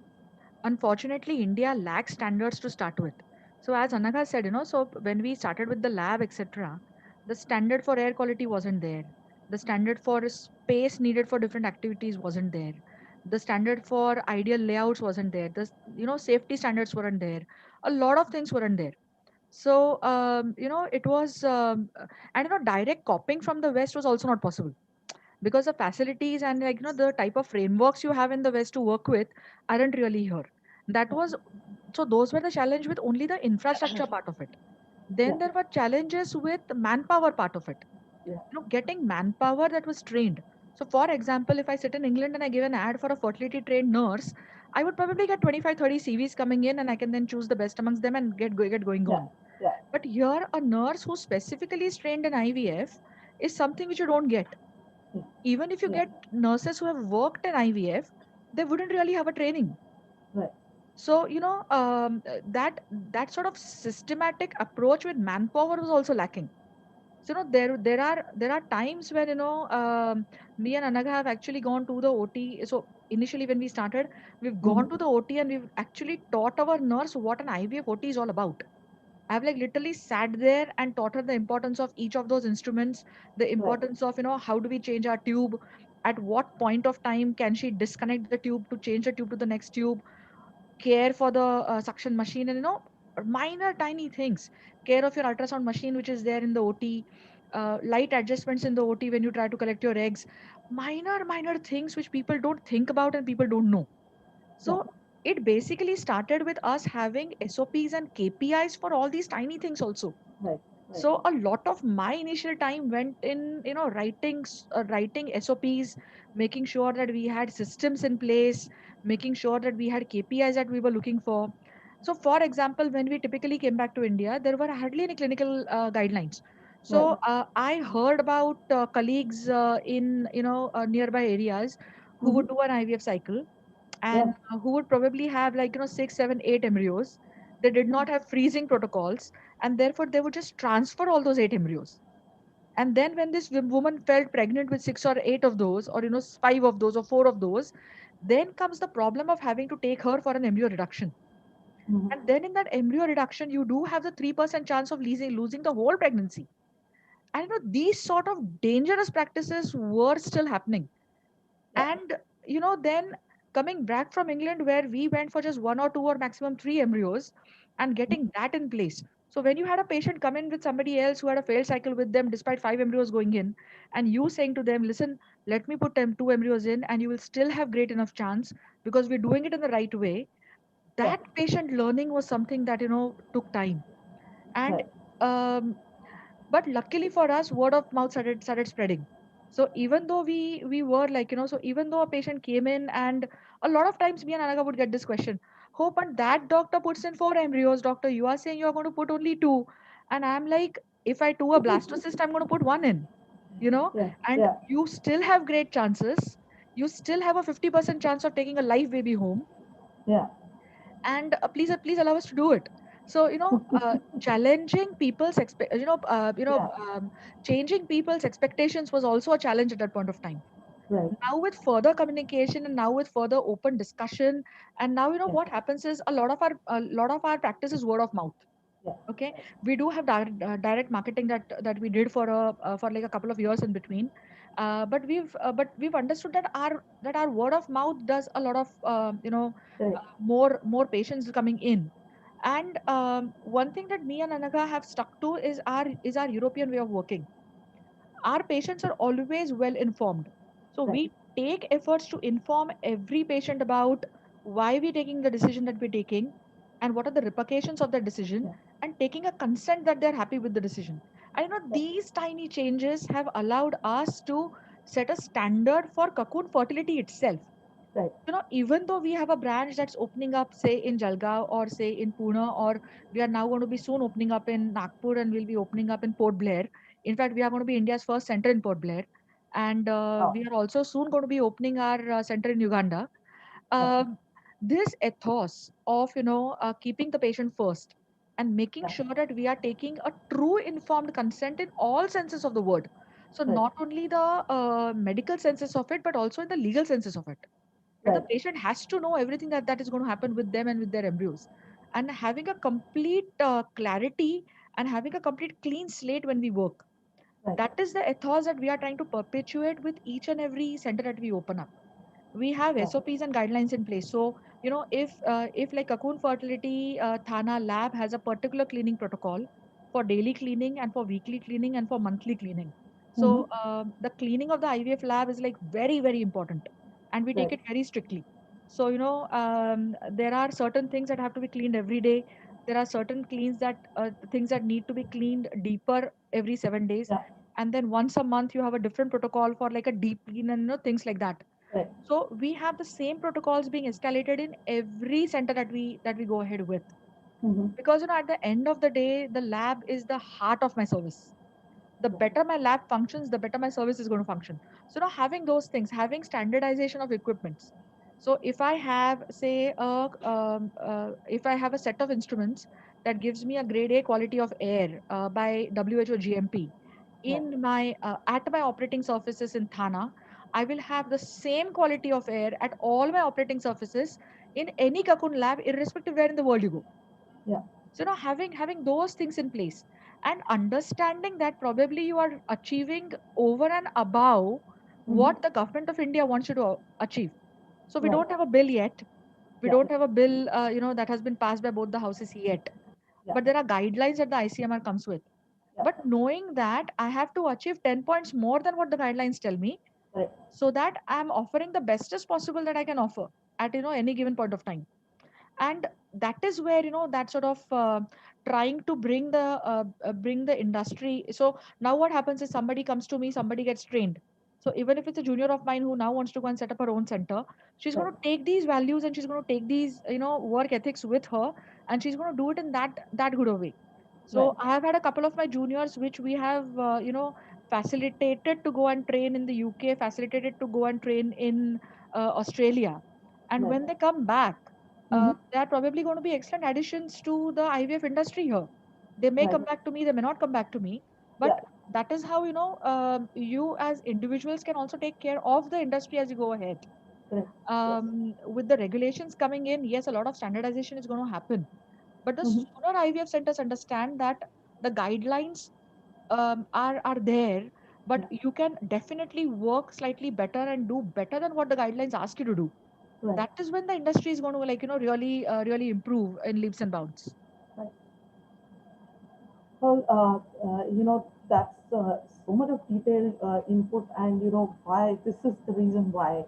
Unfortunately, India lacks standards to start with. So as Anagha said, so when we started with the lab, etc., the standard for air quality wasn't there. The standard for space needed for different activities wasn't there. The standard for ideal layouts wasn't there. The safety standards weren't there. A lot of things weren't there. So it was and direct copying from the West was also not possible, because the facilities and the type of frameworks you have in the West to work with aren't really here. That was So those were the challenge with only the infrastructure part of it. yeah, Then there were challenges with manpower part of it. yeah, Getting manpower that was trained. So for example, if I sit in England and I give an ad for a fertility trained nurse, I would probably get 25, 30 CVs coming in, and I can then choose the best amongst them and get going yeah, on. yeah, But here, a nurse who specifically is trained in IVF is something which you don't get. yeah, Even if you yeah, get nurses who have worked in IVF, they wouldn't really have a training. right, So that sort of systematic approach with manpower was also lacking. So there are times when me and Anaga have actually gone to the OT. So initially when we started, we've gone to mm-hmm. the OT and we've actually taught our nurse what an IVF OT is all about. I've like literally sat there and taught her the importance of each of those instruments, the Right, importance of how do we change our tube, at what point of time can she disconnect the tube to change the tube to the next tube, care for the suction machine, and minor tiny things, care of your ultrasound machine which is there in the OT, light adjustments in the OT when you try to collect your eggs, minor things which people don't think about and people don't know. yeah, So it basically started with us having SOPs and KPIs for all these tiny things also. right, right, So a lot of my initial time went in writing SOPs, making sure that we had systems in place, making sure that we had KPIs that we were looking for. So for example, when we typically came back to India, there were hardly any clinical guidelines. right, So I heard about colleagues in nearby areas who mm-hmm. would do an IVF cycle, Yeah, and who would probably have like 6, 7, 8 embryos. They did not have freezing protocols, and therefore they would just transfer all those 8 embryos. And then when this woman felt pregnant with 6 or 8 of those, or 5 of those or 4 of those, then comes the problem of having to take her for an embryo reduction. mm-hmm. And then in that embryo reduction, you do have the 3% chance of losing the whole pregnancy. And these sort of dangerous practices were still happening. Yeah, And then coming back from England, where we went for just 1 or 2 or maximum 3 embryos, and getting that in place. So when you had a patient come in with somebody else who had a failed cycle with them despite 5 embryos going in, and you saying to them, listen, let me put them 2 embryos in and you will still have great enough chance because we're doing it in the right way, yeah, that patient learning was something that took time. And right, um, but luckily for us, word of mouth started spreading. So even though we were like so even though a patient came in, and a lot of times me and Anaga would get this question, oh, but that doctor puts in 4 embryos, doctor, you are saying you're going to put only two. And I'm like, if I do a blastocyst, I'm going to put one in, yeah, and yeah, you still have great chances. You still have a 50% chance of taking a live baby home, yeah, and please allow us to do it. So challenging people's yeah, changing people's expectations was also a challenge at that point of time. right, Now with further communication and now with further open discussion, and now yeah, what happens is a lot of our practice is word of mouth. yeah, Okay, right, we do have direct marketing that we did for like a couple of years in between, but we've understood that our word of mouth does a lot of right, more patients coming in. And one thing that me and Anaga have stuck to is our European way of working. Our patients are always well informed. So right, we take efforts to inform every patient about why we're taking the decision that we're taking, and what are the repercussions of that decision, yeah, and taking a consent that they're happy with the decision. And yeah, these tiny changes have allowed us to set a standard for Cocoon fertility itself. right, Even though we have a branch that's opening up, say in Jalgaon or say in Pune, or we are now going to be soon opening up in Nagpur, and we'll be opening up in Port Blair. In fact, we are going to be India's first center in Port Blair, and wow, we are also soon going to be opening our center in Uganda. yeah, Um, this ethos of keeping the patient first and making yeah, sure that we are taking a true informed consent in all senses of the word. So right, not only the medical senses of it, but also in the legal senses of it, that the right, patient has to know everything that is going to happen with them and with their embryos, and having a complete clarity and having a complete clean slate when we work. right, That is the ethos that we are trying to perpetuate with each and every center that we open up. We have yeah, SOPs and guidelines in place. So If like Cocoon Fertility Thana lab has a particular cleaning protocol for daily cleaning and for weekly cleaning and for monthly cleaning. Mm-hmm. So the cleaning of the IVF lab is like very, very important, and we take Right. it very strictly. So there are certain things that have to be cleaned every day. There are certain cleans that things that need to be cleaned deeper every 7 days, Yeah. and then once a month you have a different protocol for like a deep clean and things like that. Right. So we have the same protocols being escalated in every center that we go ahead with, Mm-hmm. because at the end of the day the lab is the heart of my service. The Right. better my lab functions, the better my service is going to function. So now having those things, having standardization of equipments. So if I have, say, if I have a set of instruments that gives me a grade A quality of air by WHO GMP Right. in my at my operating surfaces in Thana, I will have the same quality of air at all my operating surfaces in any Cocoon lab, irrespective where in the world you go. Yeah. So now having those things in place and understanding that probably you are achieving over and above Mm-hmm. what the government of India wants you to achieve. So we Right. don't have a bill yet. We Yeah. don't have a bill, that has been passed by both the houses yet. Yeah. But there are guidelines that the ICMR comes with. Yeah. But knowing that I have to achieve 10 points more than what the guidelines tell me, Right. so that I'm offering the bestest possible that I can offer at any given point of time. And that is where that sort of trying to bring the industry. So now what happens is somebody comes to me, somebody gets trained. So even if it's a junior of mine who now wants to go and set up her own center, she's going Right. to take these values and she's going to take these work ethics with her, and she's going to do it in that good a way. So Right. I have had a couple of my juniors which we have facilitated to go and train in the UK, facilitated to go and train in Australia. And Right. when they come back, Mm-hmm. they are probably going to be excellent additions to the IVF industry here. They may Right. come back to me, they may not come back to me, Yeah. but that is how you as individuals can also take care of the industry as you go ahead. Correct. Yes. With the regulations coming in, yes, a lot of standardization is going to happen, but the Mm-hmm. sooner IVF centers understand that the guidelines are there, but Yeah. you can definitely work slightly better and do better than what the guidelines ask you to do. Right. That is when the industry is going to really really improve in leaps and bounds. Right. Well, that's so much of detailed input, and why this is the reason why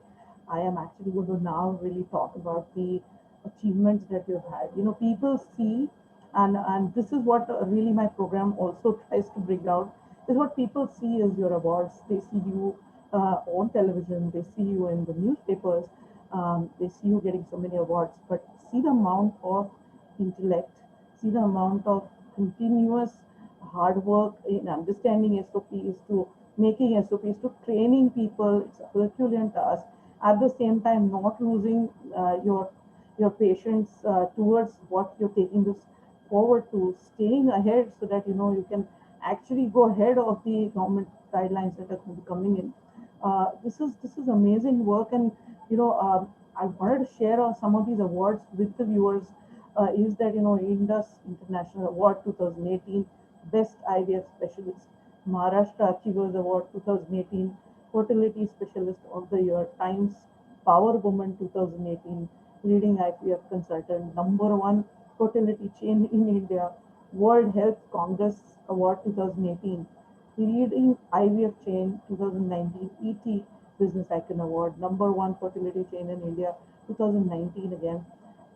I am actually going to now really talk about the achievements that you've had. People see, and this is what really my program also tries to bring out, is what people see as your awards. They see you on television, they see you in the newspapers, they see you getting so many awards, but see the amount of intellect, see the amount of continuous hard work in understanding SOPs, to making SOPs, to training people. It's a Herculean task. At the same time, not losing your patience towards what you're taking this forward to, staying ahead so that you can actually go ahead of the government guidelines that are coming in. This is amazing work, and I wanted to share some of these awards with the viewers. Is that Indus International Award 2018, Best IVF Specialist, Maharashtra Achievers Award 2018, Fertility Specialist of the Year, Times Power Woman 2018, Leading IVF Consultant, number one fertility chain in India, World Health Congress Award 2018, Leading IVF Chain 2019, ET Business Icon Award, number one fertility chain in India 2019 again,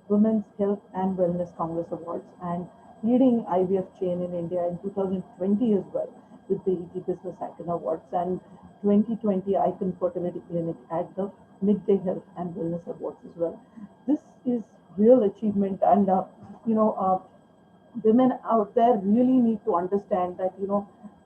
Women's Health and Wellness Congress Awards, and leading IVF chain in India in 2020 as well, with the ET Business Icon Awards, and 2020 Icon Fertility Clinic at the Midday Health and Wellness Awards as well. This is real achievement, and women out there really need to understand that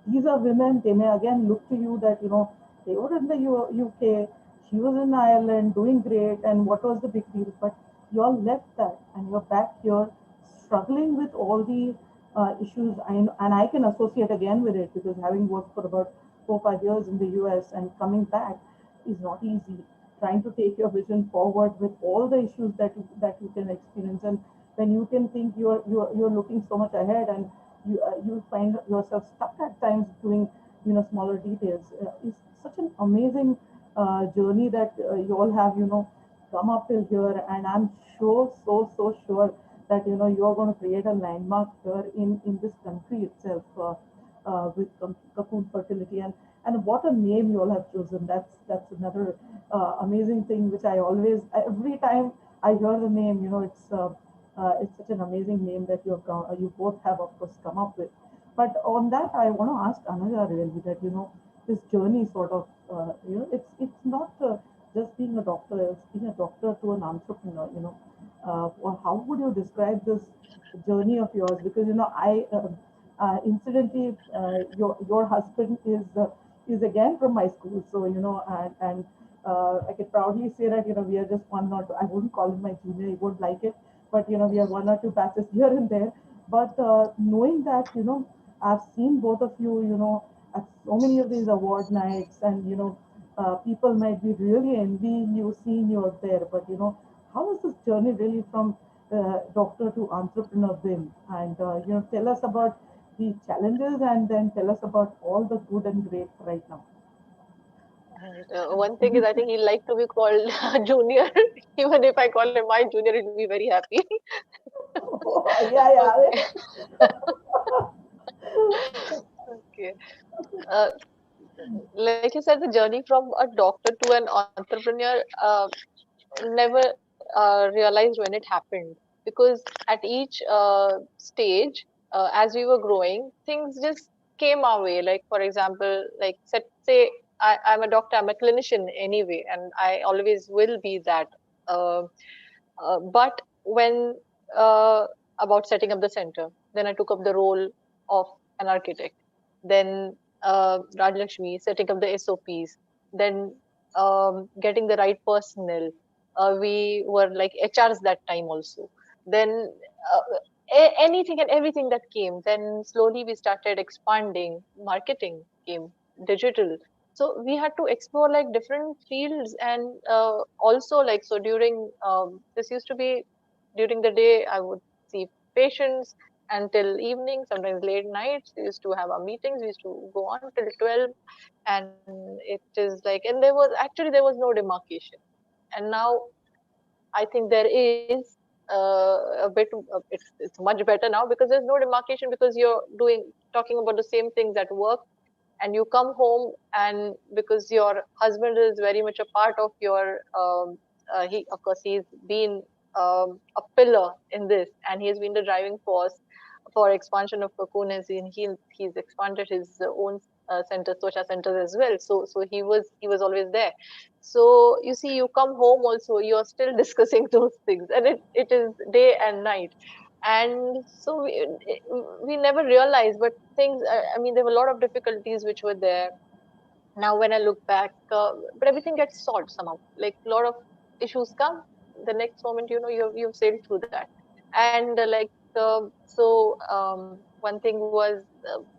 these are women. They may again look to you that they were in the UK, she was in Ireland doing great, and what was the big deal? But you all left that and you're back here struggling with all the issues. And I can associate again with it, because having worked for about 4 or 5 years in the US and coming back is not easy. Trying to take your vision forward with all the issues that you can experience, and when you can think you're looking so much ahead, and you find yourself stuck at times doing smaller details. It's such an amazing journey that you all have come up till here, and I'm so sure that you are going to create a landmark here in this country itself, with Cocoon Fertility. And what a name you all have chosen. That's another amazing thing which I always, every time I hear the name, it's such an amazing name that you both have, of course, come up with. But on that, I want to ask Anaja really that this journey sort of, it's not just being a doctor; it's being a doctor to an entrepreneur. Or how would you describe this journey of yours? Because I incidentally, your husband is again from my school, so and I can proudly say that we are just one or two. I wouldn't call him my junior; he won't like it, but we are one or two batches here and there. But knowing that I've seen both of you, at so many of these award nights, and people might be really envying you, seeing you out there. But how is this journey really from doctor to entrepreneur been? And tell us about the challenges, and then tell us about all the good and great right now. And one thing is, I think he like to be called junior. Even if I call him my junior, he'll be very happy. Yeah, Okay. yeah. Okay. Uh, like you said, the journey from a doctor to an entrepreneur, never realized when it happened, because at each stage, as we were growing, things just came our way. Like, for example, like say I'm a doctor, I'm a clinician anyway, and I always will be that. Uh, but when about setting up the center, then I took up the role of an architect. Then Rajlakshmi setting up the SOPs. Then getting the right personnel. We were like HRs that time also. Then anything and everything that came. Then slowly we started expanding. Marketing came, digital. So we had to explore like different fields, and also like, so during this used to be during the day I would see patients until evening, sometimes late nights. We used to have our meetings, we used to go on till 12. And it is like, and there was no demarcation. And now I think there is a bit. It's much better now, because there's no demarcation, because you're doing talking about the same things at work, and you come home, and because your husband is very much a part of your he, of course, he's been a pillar in this, and he has been the driving force for expansion of Cocoon. As in, he's expanded his own centers, Tosha centers as well. So he was always there. So you see, you come home also, you're still discussing those things, and it is day and night. And so we never realized, but things, I mean, there were a lot of difficulties which were there. Now when I look back, but everything gets solved somehow. Like, a lot of issues come, the next moment, you've sailed through that. And one thing was,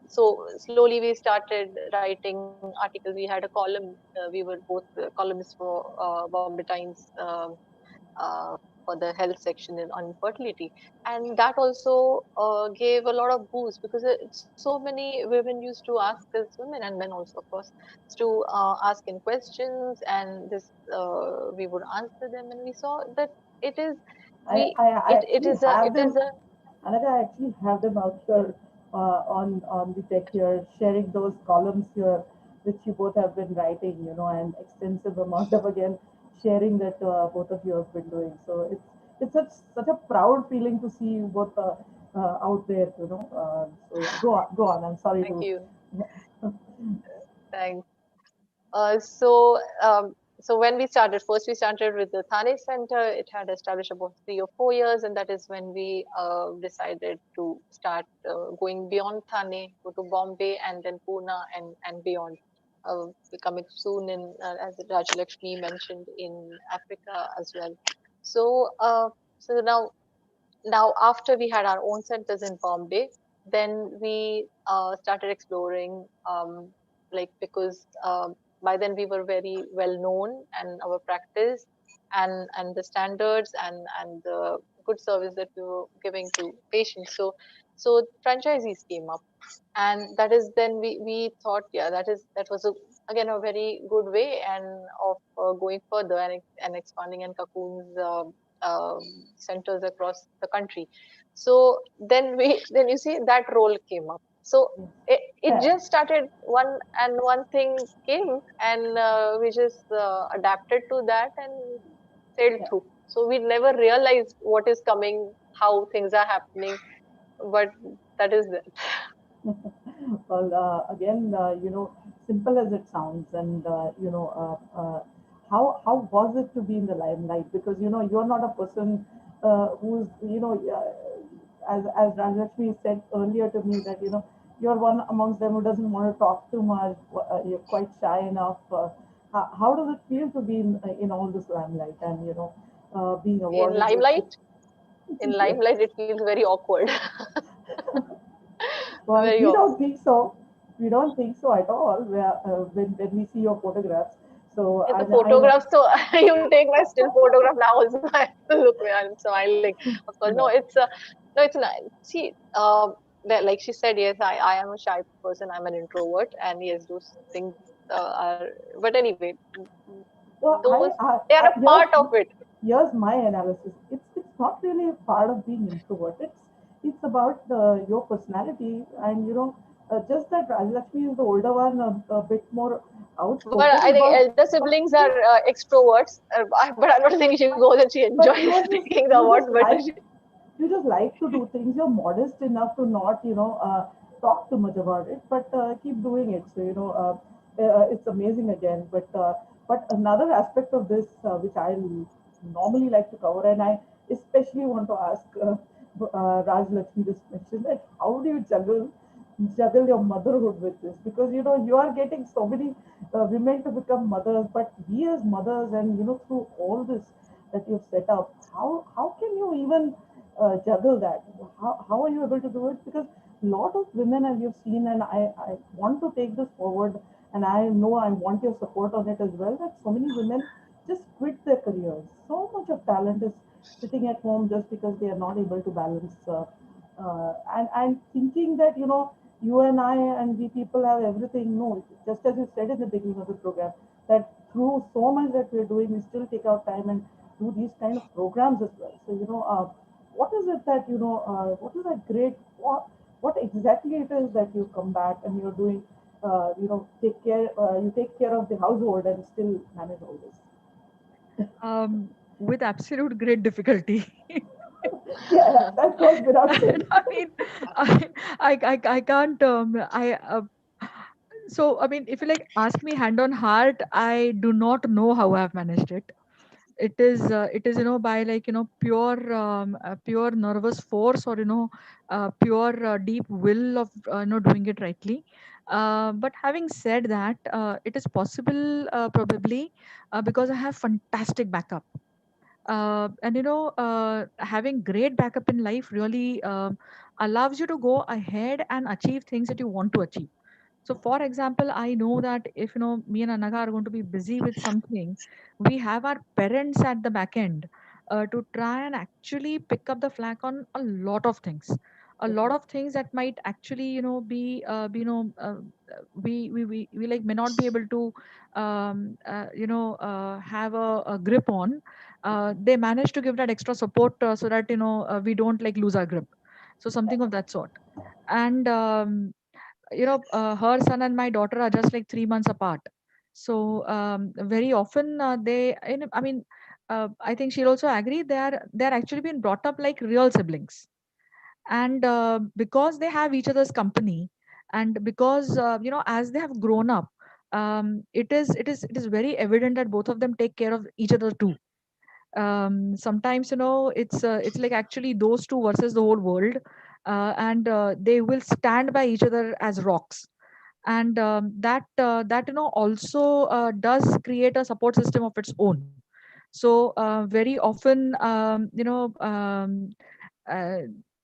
so slowly we started writing articles. We had a column, we were both columnists for Bombay Times, for the health section on fertility. And that also gave a lot of boost, because so many women used to ask us, women and men also, of course, to ask in questions, and this we would answer them, and we saw that it is we I it actually is a have it is them, a and I actually have them out here on the tech here, sharing those columns here, which you both have been writing, and extensive amount of again sharing that both of you have been doing. So it's such a proud feeling to see you both out there, so yeah, go on. I'm sorry thank to. you. Thanks. So when we started, first we started with the Thane Center. It had established about 3 or 4 years, and that is when we decided to start going beyond Thane, go to Bombay, and then Pune, and beyond. We're coming soon in, as Rajalakshmi mentioned, in Africa as well. So now after we had our own centers in Bombay, then we started exploring, like, because by then we were very well known, and our practice, and the standards, and the good service that we were giving to patients. So franchisees came up, and that is then we thought, yeah, that was again a very good way, and of going further, and expanding, and Cocoon's um, centers across the country. So then you see that role came up. So Yes. it Yeah. just started one thing came, and we just adapted to that and sailed Yeah. through. So we never realized what is coming, how things are happening, but that is it. Well, again, simple as it sounds, and how was it to be in the limelight? Because you're not a person who's as Rajlakshmi said earlier to me that you're one amongst them who doesn't want to talk too much. You're quite shy enough. How does it feel to be in all this limelight and being In awarded with this? limelight, in Yes. limelight, it feels very awkward, Well, very we don't awkward. think so. We don't think so at all. When we see your photographs, so Yeah, the I know. photograph. So you take my still photograph now also. I have to look where I'm smiling. Of course, no, Yeah, it's not. See, like she said, yes, I am a shy person. I'm an introvert, and yes, those things are. But anyway, so those they are a part of it. here's my analysis. It's not really a part of being introverted. It's about your personality, and just that Rajlakshmi is the older one, a bit more But I outspoken, think but elder siblings are extroverts. But I'm not saying she goes and she but enjoys taking the you awards. just But like you just like to do things. You're modest enough to not talk too much about it, but keep doing it. So it's amazing again. But another aspect of this which I normally like to cover, and I especially want to ask Raj Lakshmi this question: that how do you juggle your motherhood with this? Because you are getting so many women to become mothers, but we as mothers, and through all this that you've set up, how can you even juggle that? How are you able to do it? Because a lot of women, as you've seen, and I want to take this forward, and I know I want your support on it as well, that so many women just quit their careers. So much of talent is sitting at home just because they are not able to balance. And thinking that, you and I and we people have everything. No, just as you said in the beginning of the program, that through so much that we're doing, we still take out time and do these kind of programs as well. So, what is it that, what is that great, what exactly it is that you come back and you're doing, you take care of the household and still manage all this? With absolute great difficulty. Yeah, that goes without saying. I mean, I, I can't. So, I mean, if you like ask me hand on heart, I do not know how I've managed it. It is by like pure pure nervous force, or pure deep will of doing it rightly. But having said that, it is possible, probably because I have fantastic backup. And having great backup in life really allows you to go ahead and achieve things that you want to achieve. So, for example, I know that if me and Anaga are going to be busy with something, we have our parents at the back end to try and actually pick up the slack on a lot of things. A lot of things that might actually, be, we like may not be able to, have a grip on. They manage to give that extra support so that we don't like lose our grip. So something of that sort. And her son and my daughter are just like 3 months apart. So very often I mean, I think she'll also agree, they're actually being brought up like real siblings. And because they have each other's company, and because as they have grown up, it is very evident that both of them take care of each other too. Sometimes it's like actually those two versus the whole world. And they will stand by each other as rocks. And that also does create a support system of its own. So very often, uh,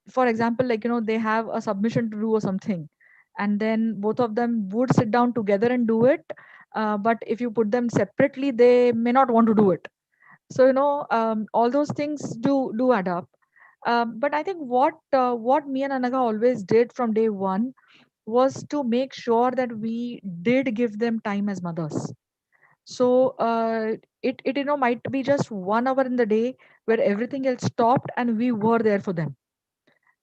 for example, like they have a submission to do or something, and then both of them would sit down together and do it. But if you put them separately, they may not want to do it. So all those things do add up. But I think what me and Anaga always did from day one was to make sure that we did give them time as mothers. So it might be just 1 hour in the day where everything else stopped and we were there for them.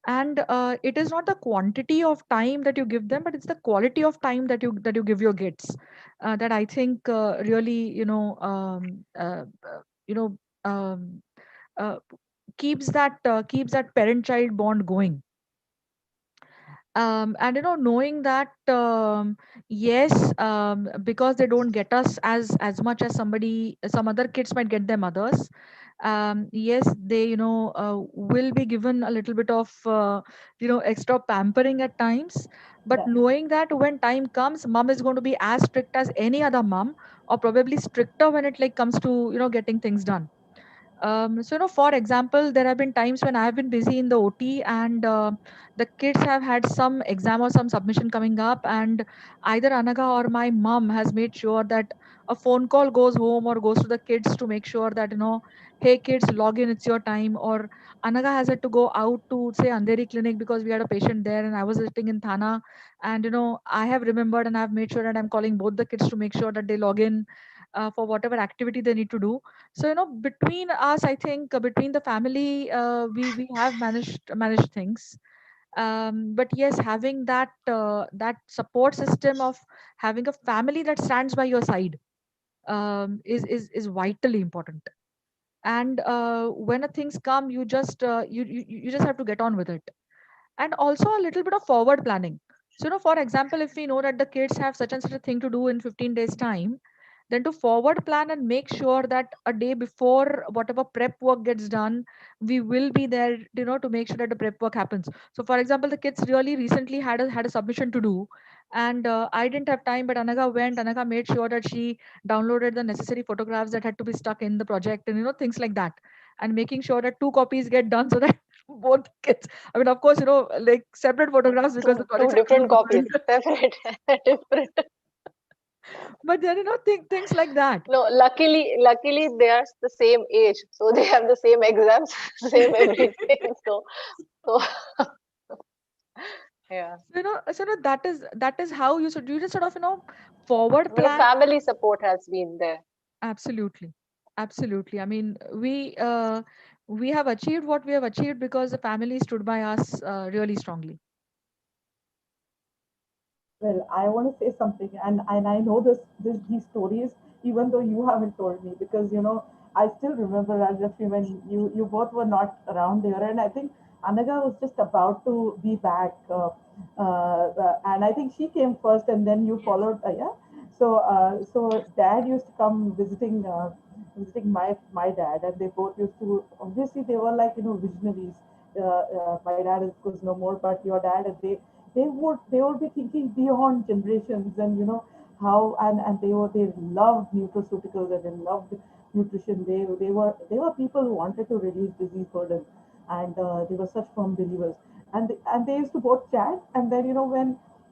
And it is not the quantity of time that you give them, but it's the quality of time that you give your kids, that I think really you know um, uh, keeps that parent child bond going. And knowing that, yes, because they don't get us as much as some other kids might get their mothers. Yes, they will be given a little bit of extra pampering at times. But That, knowing that when time comes, mom is going to be as strict as any other mom, or probably stricter when it like comes to getting things done. So, for example, there have been times when I have been busy in the OT, and the kids have had some exam or some submission coming up, and either Anaga or my mom has made sure that a phone call goes home or goes to the kids to make sure that, hey kids, log in, it's your time. Or Anaga has had to go out to, say, Andheri clinic because we had a patient there, and I was sitting in Thana, and I have remembered and I've made sure that I'm calling both the kids to make sure that they log in for whatever activity they need to do. So between us, I think, between the family, we have managed things. But yes, having that support system of having a family that stands by your side, is vitally important. And when the things come, you just have to get on with it. And also a little bit of forward planning. So for example, if we know that the kids have such and such a thing to do in 15 days time, then to forward plan and make sure that a day before whatever prep work gets done, we will be there, to make sure that the prep work happens. So for example, the kids really recently had a submission to do, and I didn't have time, but Anaga made sure that she downloaded the necessary photographs that had to be stuck in the project, and things like that, and making sure that 2 copies get done so that both kids, I mean, of course, like separate photographs because the Two projects are different very copies, different. separate, different. But then, things like that. No, luckily they are the same age, so they have the same exams, same everything. So yeah. That is how you just sort of, forward But plan. family support has been there. Absolutely, absolutely. I mean, we have achieved what we have achieved because the family stood by us really strongly. well, I want to say something, and I know this these stories, even though you haven't told me, because I still remember Rajashri when you both were not around there, and I think Anaga was just about to be back, and I think she came first, and then you Yes. followed. Yeah, so Dad used to come visiting my dad, and they both used to, obviously they were like visionaries. My dad is of course no more, but your dad, and they would be thinking beyond generations, and how, and they loved nutraceuticals, and they loved nutrition. They were people who wanted to reduce disease burden, and they were such firm believers. And they used to both chat, and then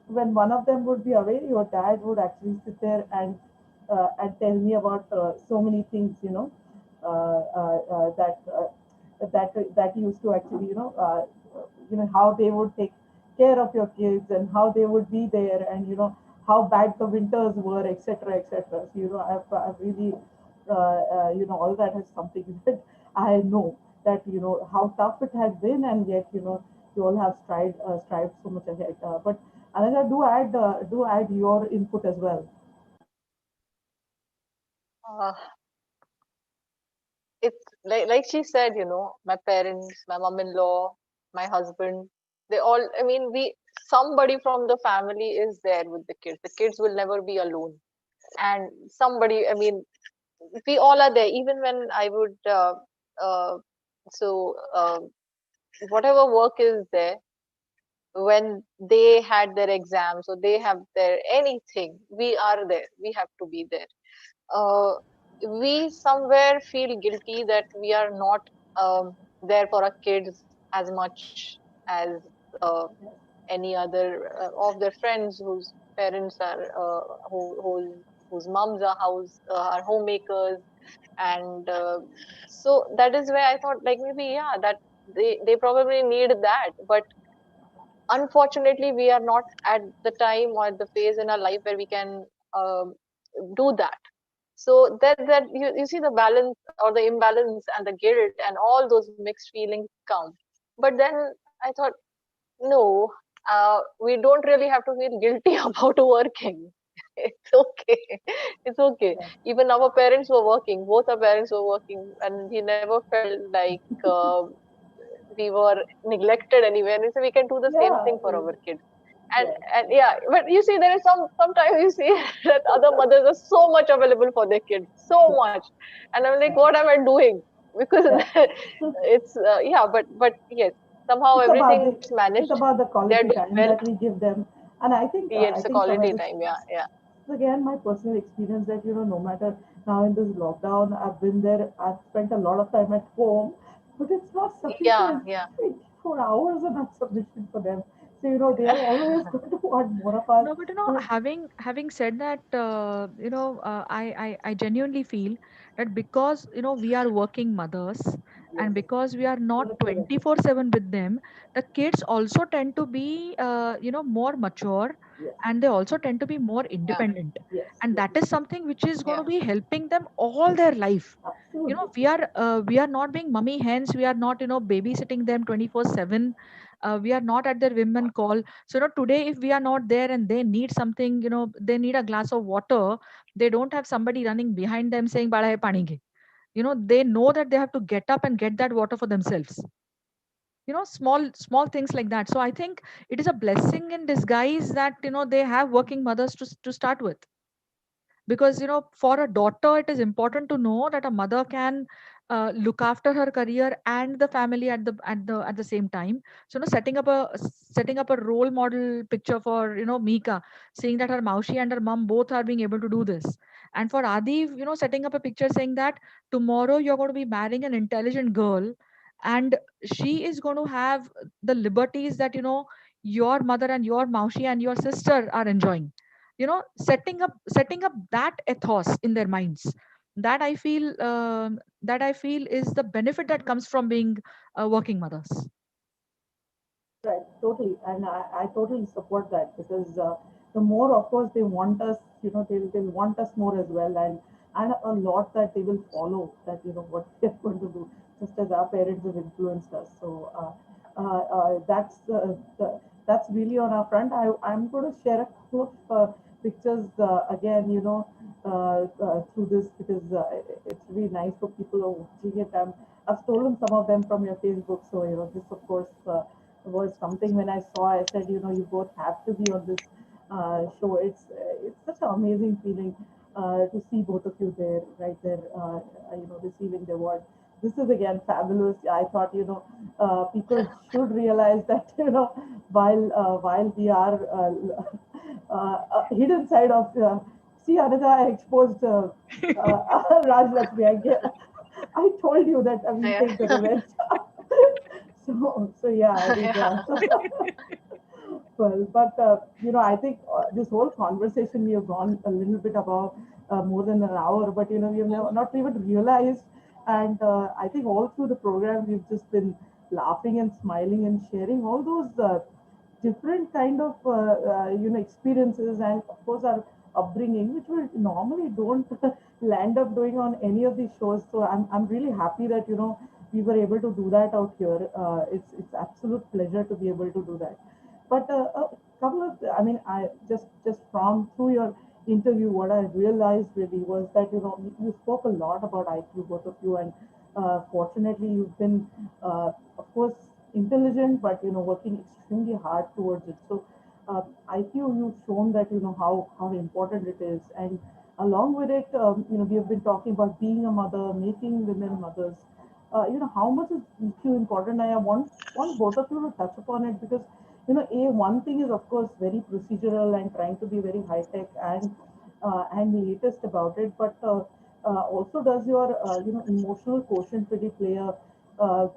when one of them would be away, your dad would actually sit there and tell me about so many things, that used to actually, how they would take care of your kids, and how they would be there, and how bad the winters were, etc., etc. So I've really, all that is something that I know, that how tough it has been, and yet you all have strived so much ahead. But Ananya, do add your input as well. Uh, it's like she said, my parents, my mom-in-law, my husband, they all. I mean, somebody from the family is there with the kids. The kids will never be alone, and somebody. I mean, we all are there. Even when I would, uh, so whatever work is there, when they had their exams or they have their anything, we are there. We have to be there. uh, we somewhere feel guilty that we are not there for our kids as much as uh, any other of their friends whose parents are whose moms are homemakers. And so that is where I thought, like, maybe yeah, that they probably need that. But unfortunately we are not at the time or the phase in our life where we can um, do that. So that you see the balance or the imbalance and the guilt and all those mixed feelings come. But then I thought, no, we don't really have to feel guilty about working. It's okay. It's okay. Right. Even our parents were working. Both our parents were working, and we never felt like we were neglected anywhere. And so we can do the same Yeah. thing for our kids. And Right. and yeah, but you see, there is sometimes you see that other mothers are so much available for their kids, so Yeah. much, and I'm like, Right. what am I doing? Because Yeah. it's yeah, but yes, somehow it's about everything the gets it's managed. about the They're quality doing time well. that we give them, and Yeah, I it's a think quality Samantha, time. Yeah, yeah, again my personal experience that no matter now in this lockdown I've been there, I've spent a lot of time at home, but it's not yeah, sufficient. yeah. 24 hours are not sufficient for them, so they are always going to want more of us. No, but having said that, I genuinely feel that because we are working mothers, Yes, and because we are not correct. 24/7 with them, the kids also tend to be more mature, Yes, and they also tend to be more Yeah, independent, yes, and yes, that is something which is going yeah, to be helping them all their life. absolutely. We are not being mummy hens, we are not babysitting them 24/7. We are not at their women call. So today if we are not there and they need something, they need a glass of water, they don't have somebody running behind them saying bada hai pani ge. They know that they have to get up and get that water for themselves. Small things like that. So I think it is a blessing in disguise that they have working mothers to start with, because for a daughter it is important to know that a mother can look after her career and the family at the same time. So setting up a role model picture for Mika, saying that her maushi and her mom both are being able to do this. And for Adi, setting up a picture saying that tomorrow you're going to be marrying an intelligent girl, and she is going to have the liberties that your mother and your maushi and your sister are enjoying. Setting up that ethos in their minds, that I feel is the benefit that comes from being working mothers. Right, totally, and I totally support that because the more, of course, they want us, they'll want us more as well, and a lot that they will follow that what we're going to do, just as our parents have influenced us. So that's really on our front. I'm going to share a couple of pictures again, through this because it's really nice for people who are watching it. I've stolen some of them from your Facebook, so this of course. Was something when I saw, I said, you both have to be on this show. It's such an amazing feeling to see both of you there, right there, receiving the award. This is again fabulous. I thought, people should realize that, while we are hidden side of, see, Anita, I exposed Raj Lakshmi. I told you that we yeah, take the revenge. So yeah, I mean, yeah, well, but I think this whole conversation we have gone a little bit about more than an hour, but we have never, not even realized, and I think all through the program we've just been laughing and smiling and sharing all those different kind of experiences, and of course our upbringing, which we normally don't land up doing on any of these shows. So I'm really happy that we were able to do that out here. It's absolute pleasure to be able to do that. But a couple of, I mean, I just from through your interview, what I realized really was that you spoke a lot about IQ, both of you, and fortunately you've been, of course, intelligent, but working extremely hard towards it. So IQ, you've shown that how important it is, and along with it, we have been talking about being a mother, making women mothers. How much is EQ important? I want both of you to touch upon it because one thing is of course very procedural and trying to be very high tech and latest about it, but also does your emotional quotient really play a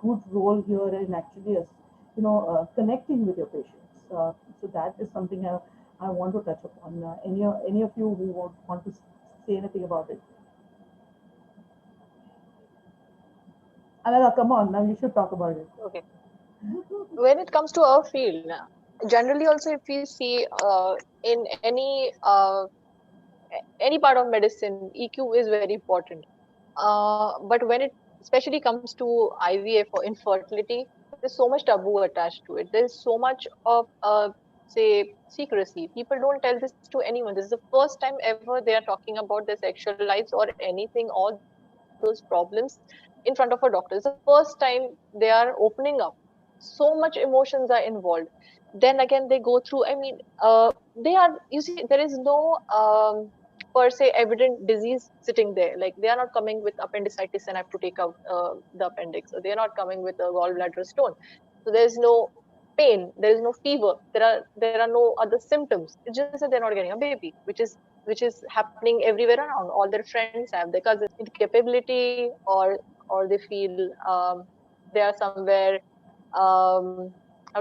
good role here in actually connecting with your patients. So that is something I want to touch upon. Any of you who want to say anything about it? Anada, come on, now you should talk about it. okay. When it comes to our field, generally also if we see in any any part of medicine, EQ is very important. But when it especially comes to IVF or infertility, there's so much taboo attached to it. There's so much of say secrecy. People don't tell this to anyone. This is the first time ever they are talking about their sexual lives or anything, all those problems in front of a doctor. It's the first time they are opening up. So much emotions are involved. Then again, they go through. I mean, they are. You see, there is no per se evident disease sitting there. Like they are not coming with appendicitis and I have to take out the appendix, or they are not coming with a gallbladder stone. So there is no pain, there is no fever, there are no other symptoms. It's just that they're not getting a baby, which is happening everywhere around. All their friends have, their cousins, incapability, or they feel they are somewhere, how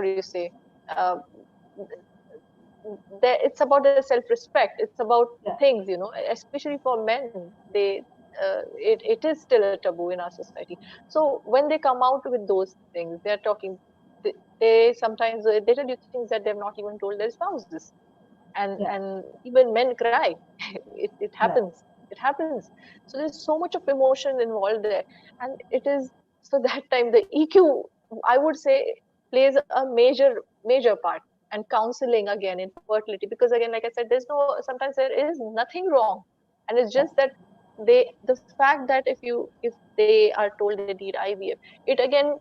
do you say, uh, it's about the self-respect. It's about Yeah. things, especially for men. It is still a taboo in our society. So when they come out with those things, they're talking. They sometimes they tell you things that they've not even told their spouses, and Yeah. and even men cry. It Right. happens. It happens. So there's so much of emotion involved there, and it is, so that time the EQ, I would say, plays a major part. And counseling again in fertility, because again, like I said, there's no, sometimes there is nothing wrong, and it's Yeah. just that the fact that if they are told they need IVF, it again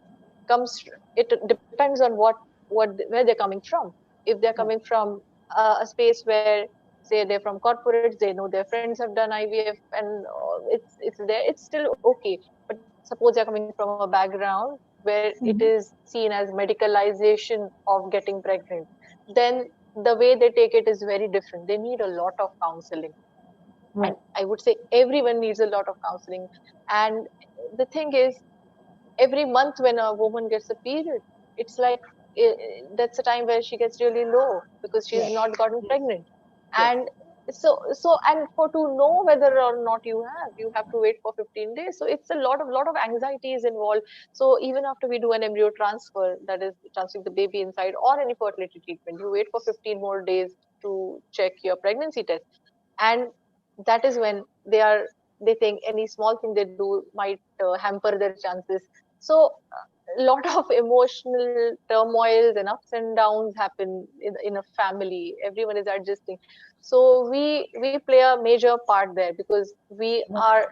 comes, it depends on where they're coming from. If they're Right. coming from a space where, say, they're from corporates, they know their friends have done IVF, and it's there, it's still okay. But suppose they're coming from a background where it Mm-hmm. is seen as medicalization of getting pregnant, then the way they take it is very different. They need a lot of counseling, and Right. I would say everyone needs a lot of counseling. And the thing is, every month when a woman gets a period, it's like, that's a time where she gets really low because she's Yes. not gotten Yes. pregnant. Yes. And so and for to know whether or not you have to wait for 15 days. So it's a lot of anxiety is involved. So even after we do an embryo transfer, that is transferring the baby inside, or any fertility treatment, you wait for 15 more days to check your pregnancy test. And that is when they think any small thing they do might hamper their chances. So a lot of emotional turmoils and ups and downs happen in a family. Everyone is adjusting. So we play a major part there, because we Right. are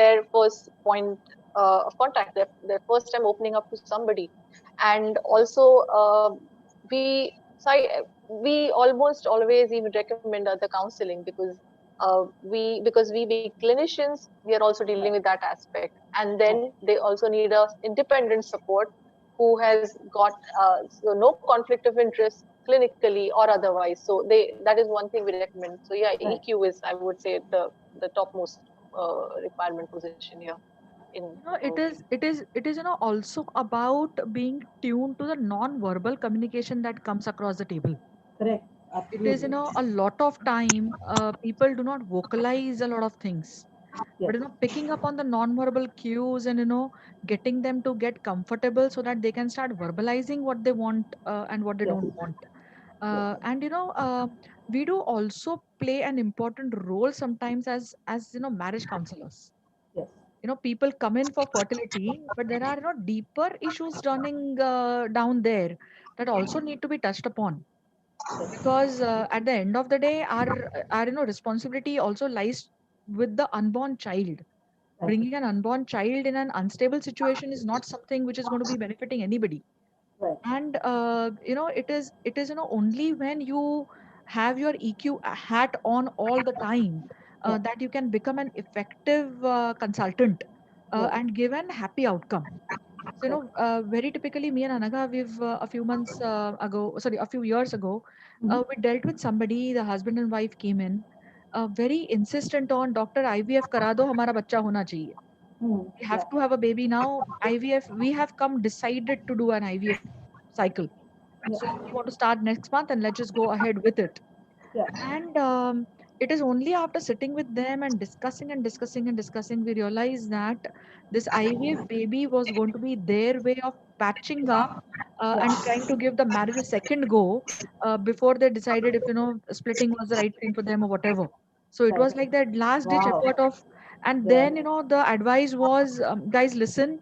their first point of contact, their first time opening up to somebody. And also, we so we almost always even recommend other counseling, because we being clinicians, we are also dealing Right. with that aspect. And Right. then they also need a independent support who has got so no conflict of interest clinically or otherwise. So they that is one thing we recommend. So yeah, Right. EQ is, I would say, the topmost requirement position here in It is also about being tuned to the non-verbal communication that comes across the table. Correct. It is, Absolutely. a lot of time people do not vocalize a lot of things, Yes. but picking up on the non-verbal cues and getting them to get comfortable so that they can start verbalizing what they want and what they Yes. don't want. Yes. And we do also play an important role sometimes as marriage counselors. Yes. People come in for fertility, but there are deeper issues running down there that also need to be touched upon, Yes. because at the end of the day our responsibility also lies with the unborn child. Right. Bringing an unborn child in an unstable situation is not something which is going to be benefiting anybody. Right. And it is only when you have your EQ hat on all the time Yeah. that you can become an effective consultant Right. and give an happy outcome. So, Right. very typically, me and Anaga, we've a few months ago, sorry, a few years ago, Mm-hmm. we dealt with somebody. The husband and wife came in, very insistent on doctor IVF करा दो हमारा बच्चा होना चाहिए. Mm. We Yeah. have to have a baby now. IVF, we have come decided to do an IVF cycle. Yeah. So we want to start next month and let's just go ahead with it. Yeah. And it is only after sitting with them and discussing and discussing and discussing, we realized that this IVF baby was going to be their way of patching up Yeah. and trying to give the marriage a second go before they decided if splitting was the right thing for them or whatever. So it Right. was like that last ditch Wow. effort of, and Yeah. then the advice was, guys, listen,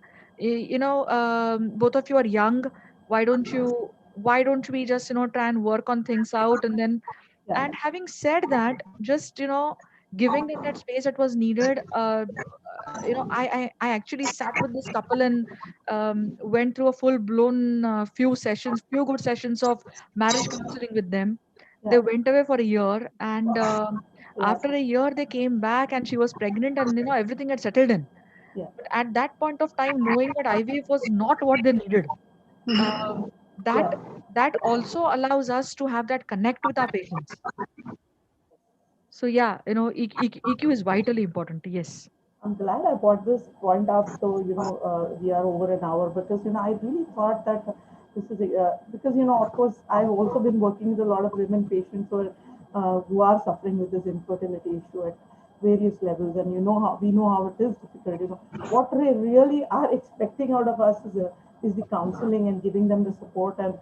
both of you are young. Why don't we just try and work on things out, and then, Yeah. and having said that, just giving them that space that was needed. I actually sat with this couple and went through a full blown few good sessions of marriage counseling with them. They Yeah. went away for a year, and Yeah. after a year they came back and she was pregnant, and everything had settled in. Yeah. But at that point of time, knowing that IVF was not what they needed, Mhm. um, that Yeah. that also allows us to have that connect with our patients. So yeah, EQ is vitally important. Yes. I'm glad I brought this point up, though, we are over an hour because, I really thought that this is, because, of course, I've also been working with a lot of women patients who are suffering with this infertility issue at various levels. And we know how it is difficult. What they really are expecting out of us is the counseling and giving them the support, and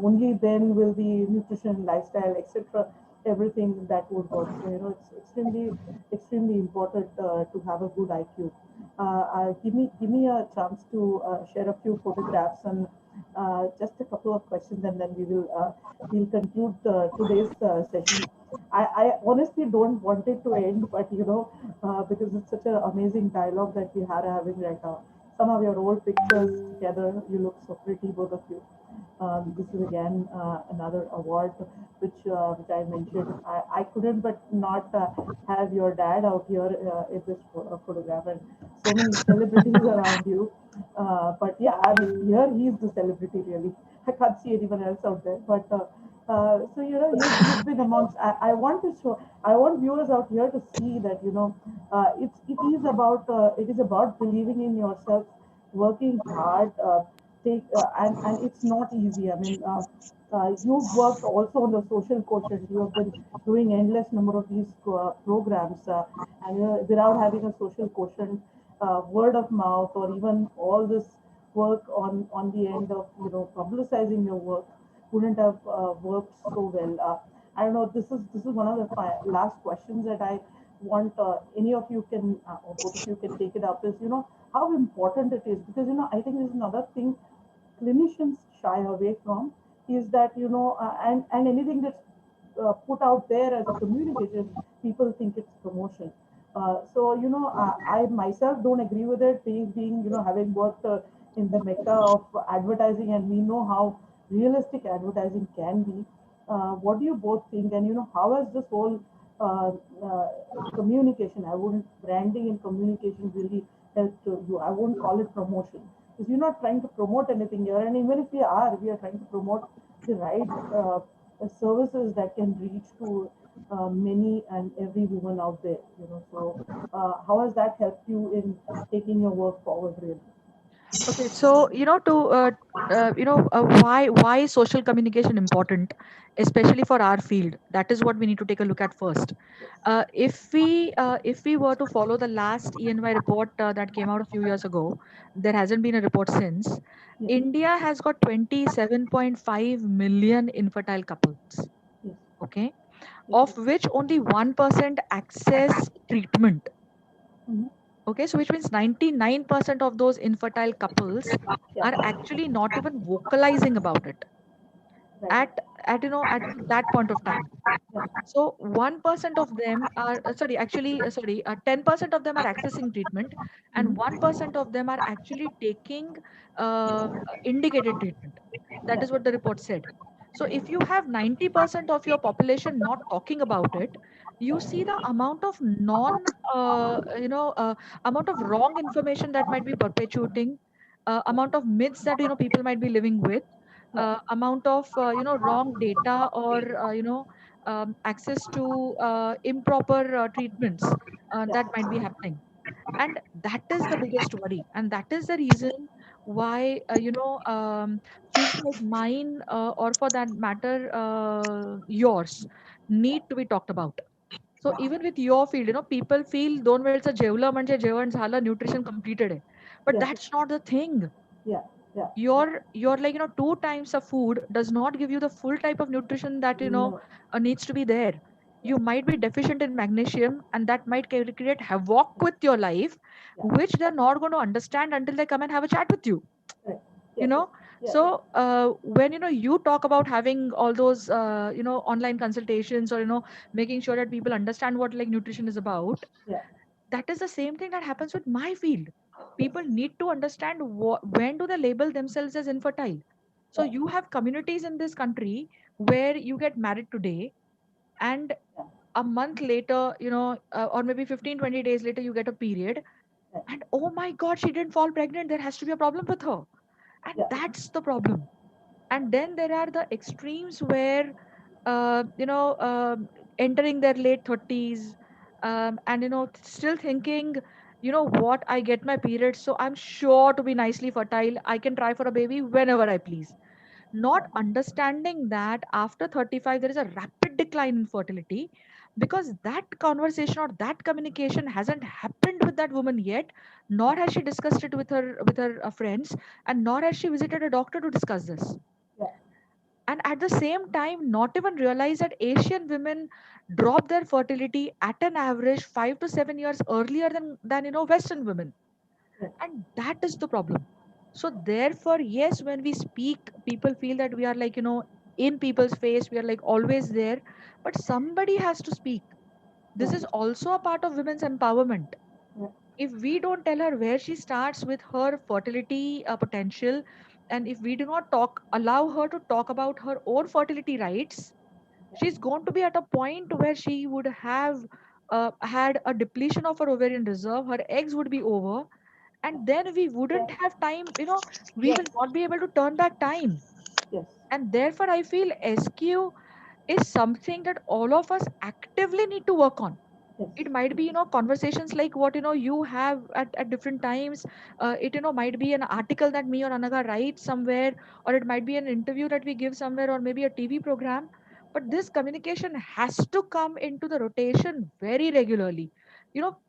only then will the nutrition, lifestyle, etc., everything that would work. So it's extremely important to have a good IQ. Give me a chance to share a few photographs and just a couple of questions, and then we'll conclude today's session. I honestly don't want it to end, but because it's such an amazing dialogue that we are having right now. Some of your old pictures together, you look so pretty, both of you. This is again another award which I mentioned. I couldn't but not have your dad out here in this photograph, and so many celebrities around you. But yeah, I mean, here he's the celebrity really. I can't see anyone else out there. But so you've been amongst. I want to show. I want viewers out here to see that it is about believing in yourself, working hard. And it's not easy. I mean, you've worked also on the social quotient. You have been doing endless number of these programs, and without having a social quotient, word of mouth, or even all this work on the end of publicizing your work wouldn't have worked so well. I don't know. This is one of the last questions that I want any of you can or both of you can take it up. Is how important it is, because I think this is another thing clinicians shy away from, is that and anything that's put out there as a communication, people think it's promotion. So I myself don't agree with it, being having worked in the mecca of advertising, and we know how realistic advertising can be. What do you both think? And how has this whole uh, uh, communication, I wouldn't, branding and communication really helped you? I won't call it promotion, because you're not trying to promote anything here, and even if we are trying to promote the right services that can reach to many and every woman out there. So how has that helped you in taking your work forward, really? Okay, so why is social communication important, especially for our field? That is what we need to take a look at first. Yes. If we were to follow the last ENY report that came out a few years ago, there hasn't been a report since. Yeah. India has got 27.5 million infertile couples. Yes. Okay, Okay. of which only 1% access treatment. Mm-hmm. Okay, so which means 99% of those infertile couples Yeah. are actually not even vocalizing about it Right. at that point of time. Yeah. So 1% of them are, 10% of them are accessing treatment, and Mm-hmm. 1% of them are actually taking indicated treatment. That Yeah. is what the report said. So if you have 90% of your population not talking about it, you see the amount of amount of wrong information that might be perpetuating, amount of myths that people might be living with, Yeah. amount of wrong data, or access to improper treatments Yeah. that might be happening. And that is the biggest worry, and that is the reason why fields like mine, or for that matter yours, need to be talked about. So Yeah. even with your field, people feel दोन वेळचं जेवलं म्हणजे जेवण झालं, nutrition completed आहे. But Yes. that's not the thing. Yeah. Yeah. Your like 2 times of food does not give you the full type of nutrition that No. needs to be there. you might be deficient in magnesium, and that might create havoc with your life, yeah, which they're not going to understand until they come and have a chat with you. correct. you Yes, know yeah, so when you talk about having all those online consultations, or making sure that people understand what like nutrition is about, yeah, that is the same thing that happens with my field. yes, People need to understand when do they label themselves as infertile. So yeah, you have communities in this country where you get married today, and yeah, a month later, or maybe 15, 20 days later, you get a period, yeah, and oh my god, she didn't fall pregnant, there has to be a problem with her. And yeah, that's the problem. And then there are the extremes where entering their late 30s, and still thinking, what, I get my period, so I'm sure to be nicely fertile, I can try for a baby whenever I please. Not yeah, understanding that after 35 there is a rapid decline in fertility, because that conversation or that communication hasn't happened with that woman yet, nor has she discussed it with her friends, and nor has she visited a doctor to discuss this. yeah, And at the same time not even realize that Asian women drop their fertility at an average 5 to 7 years earlier than Western women. yes, And that is the problem. So therefore, yes, when we speak, people feel that we are like, in people's face, we are like always there, but somebody has to speak. yeah, This is also a part of women's empowerment. yeah, If we don't tell her where she starts with her fertility potential, and if we do not allow her to talk about her own fertility rights, she's going to be at a point where she would have had a depletion of her ovarian reserve, her eggs would be over, yeah, and then we yeah, wouldn't have time, we yes, will not be able to turn back time. yes, And therefore I feel SQ is something that all of us actively need to work on. yes, It might be conversations like what you have at different times. It might be an article that me or Anaga writes somewhere, or it might be an interview that we give somewhere, or maybe a TV program. But this communication has to come into the rotation very regularly.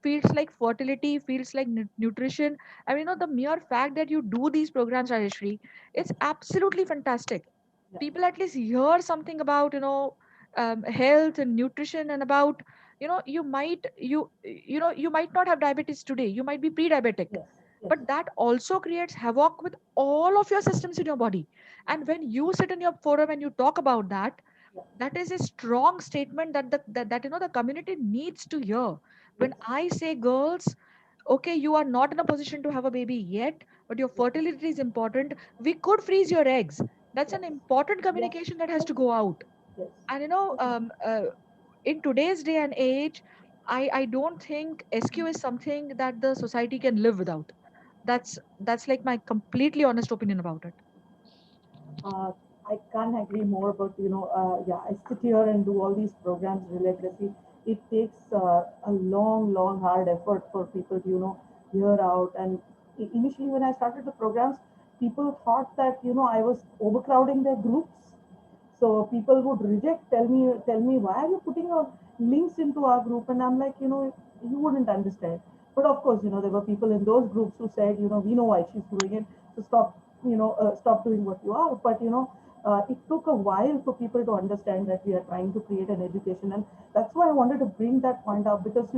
Fields like fertility, fields like nutrition. I mean, the mere fact that you do these programs, Rajeshri, it's absolutely fantastic. yeah, People at least hear something about health and nutrition, and about you might not have diabetes today, you might be pre-diabetic, yes, yes, but that also creates havoc with all of your systems in your body. yeah, And when you sit in your forum and you talk about that, yeah, that is a strong statement that the community needs to hear. yes, When I say, girls, okay, you are not in a position to have a baby yet, but your yeah, fertility is important, we could freeze your eggs. That's yes, an important yes, communication that has yes, to go out. yes, And yes, in today's day and age, I don't think SQ is something that the society can live without. That's like my completely honest opinion about it. Uh, I can't agree more about, yeah, I sit here and do all these programs relentlessly. It takes a long, long, hard effort for people to, hear out. And initially, when I started the programs, people thought that, I was overcrowding their groups. So people would reject, tell me, why are you putting your links into our group? And I'm like, you wouldn't understand. But of course, there were people in those groups who said, we know why she's doing it. So stop, stop doing what you are. But it took a while for people to understand that we are trying to create an education, and that's why I wanted to bring that point up, because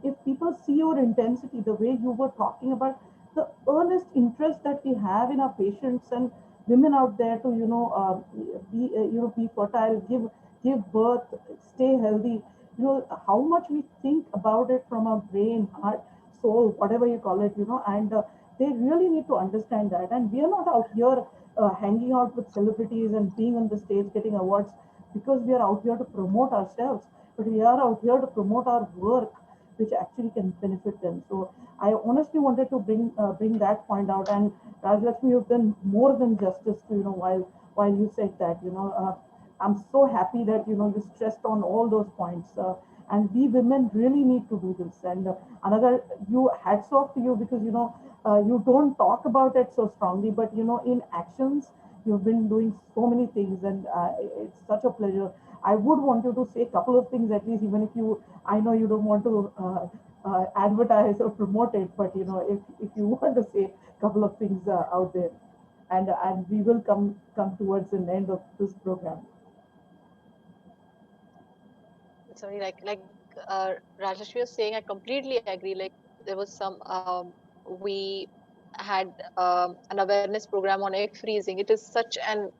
if people see your intensity, the way you were talking about the earnest interest that we have in our patients and women out there to be fertile, give birth, stay healthy, how much we think about it from our brain, heart, soul, whatever you call it, and they really need to understand that. And we are not out here hanging out with celebrities and being on the stage getting awards because we are out here to promote ourselves, but we are out here to promote our work, which actually can benefit them. So I honestly wanted to bring that point out. And Rajlakshmi, you've done more than justice to while you said that. I'm so happy that you stressed on all those points. And we women really need to do this. And another, you hats off to you, because you don't talk about it so strongly, but in actions you've been doing so many things, and it's such a pleasure. I would want you to say a couple of things at least, even if I know you don't want to advertise or promote it, but if you want to say a couple of things out there, and we will come towards an end of this program. sorry, Rajesh was saying, I completely agree. Like there was some we had an awareness program on egg freezing. It is such an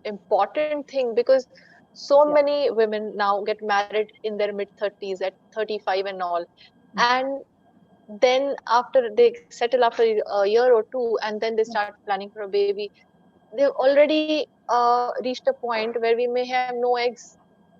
important thing because so Yeah. many women now get married in their mid 30s at 35 and all, Mm. and then after they settle after a year or two, and then they Yeah. start planning for a baby, they've already reached a point where we may have no eggs.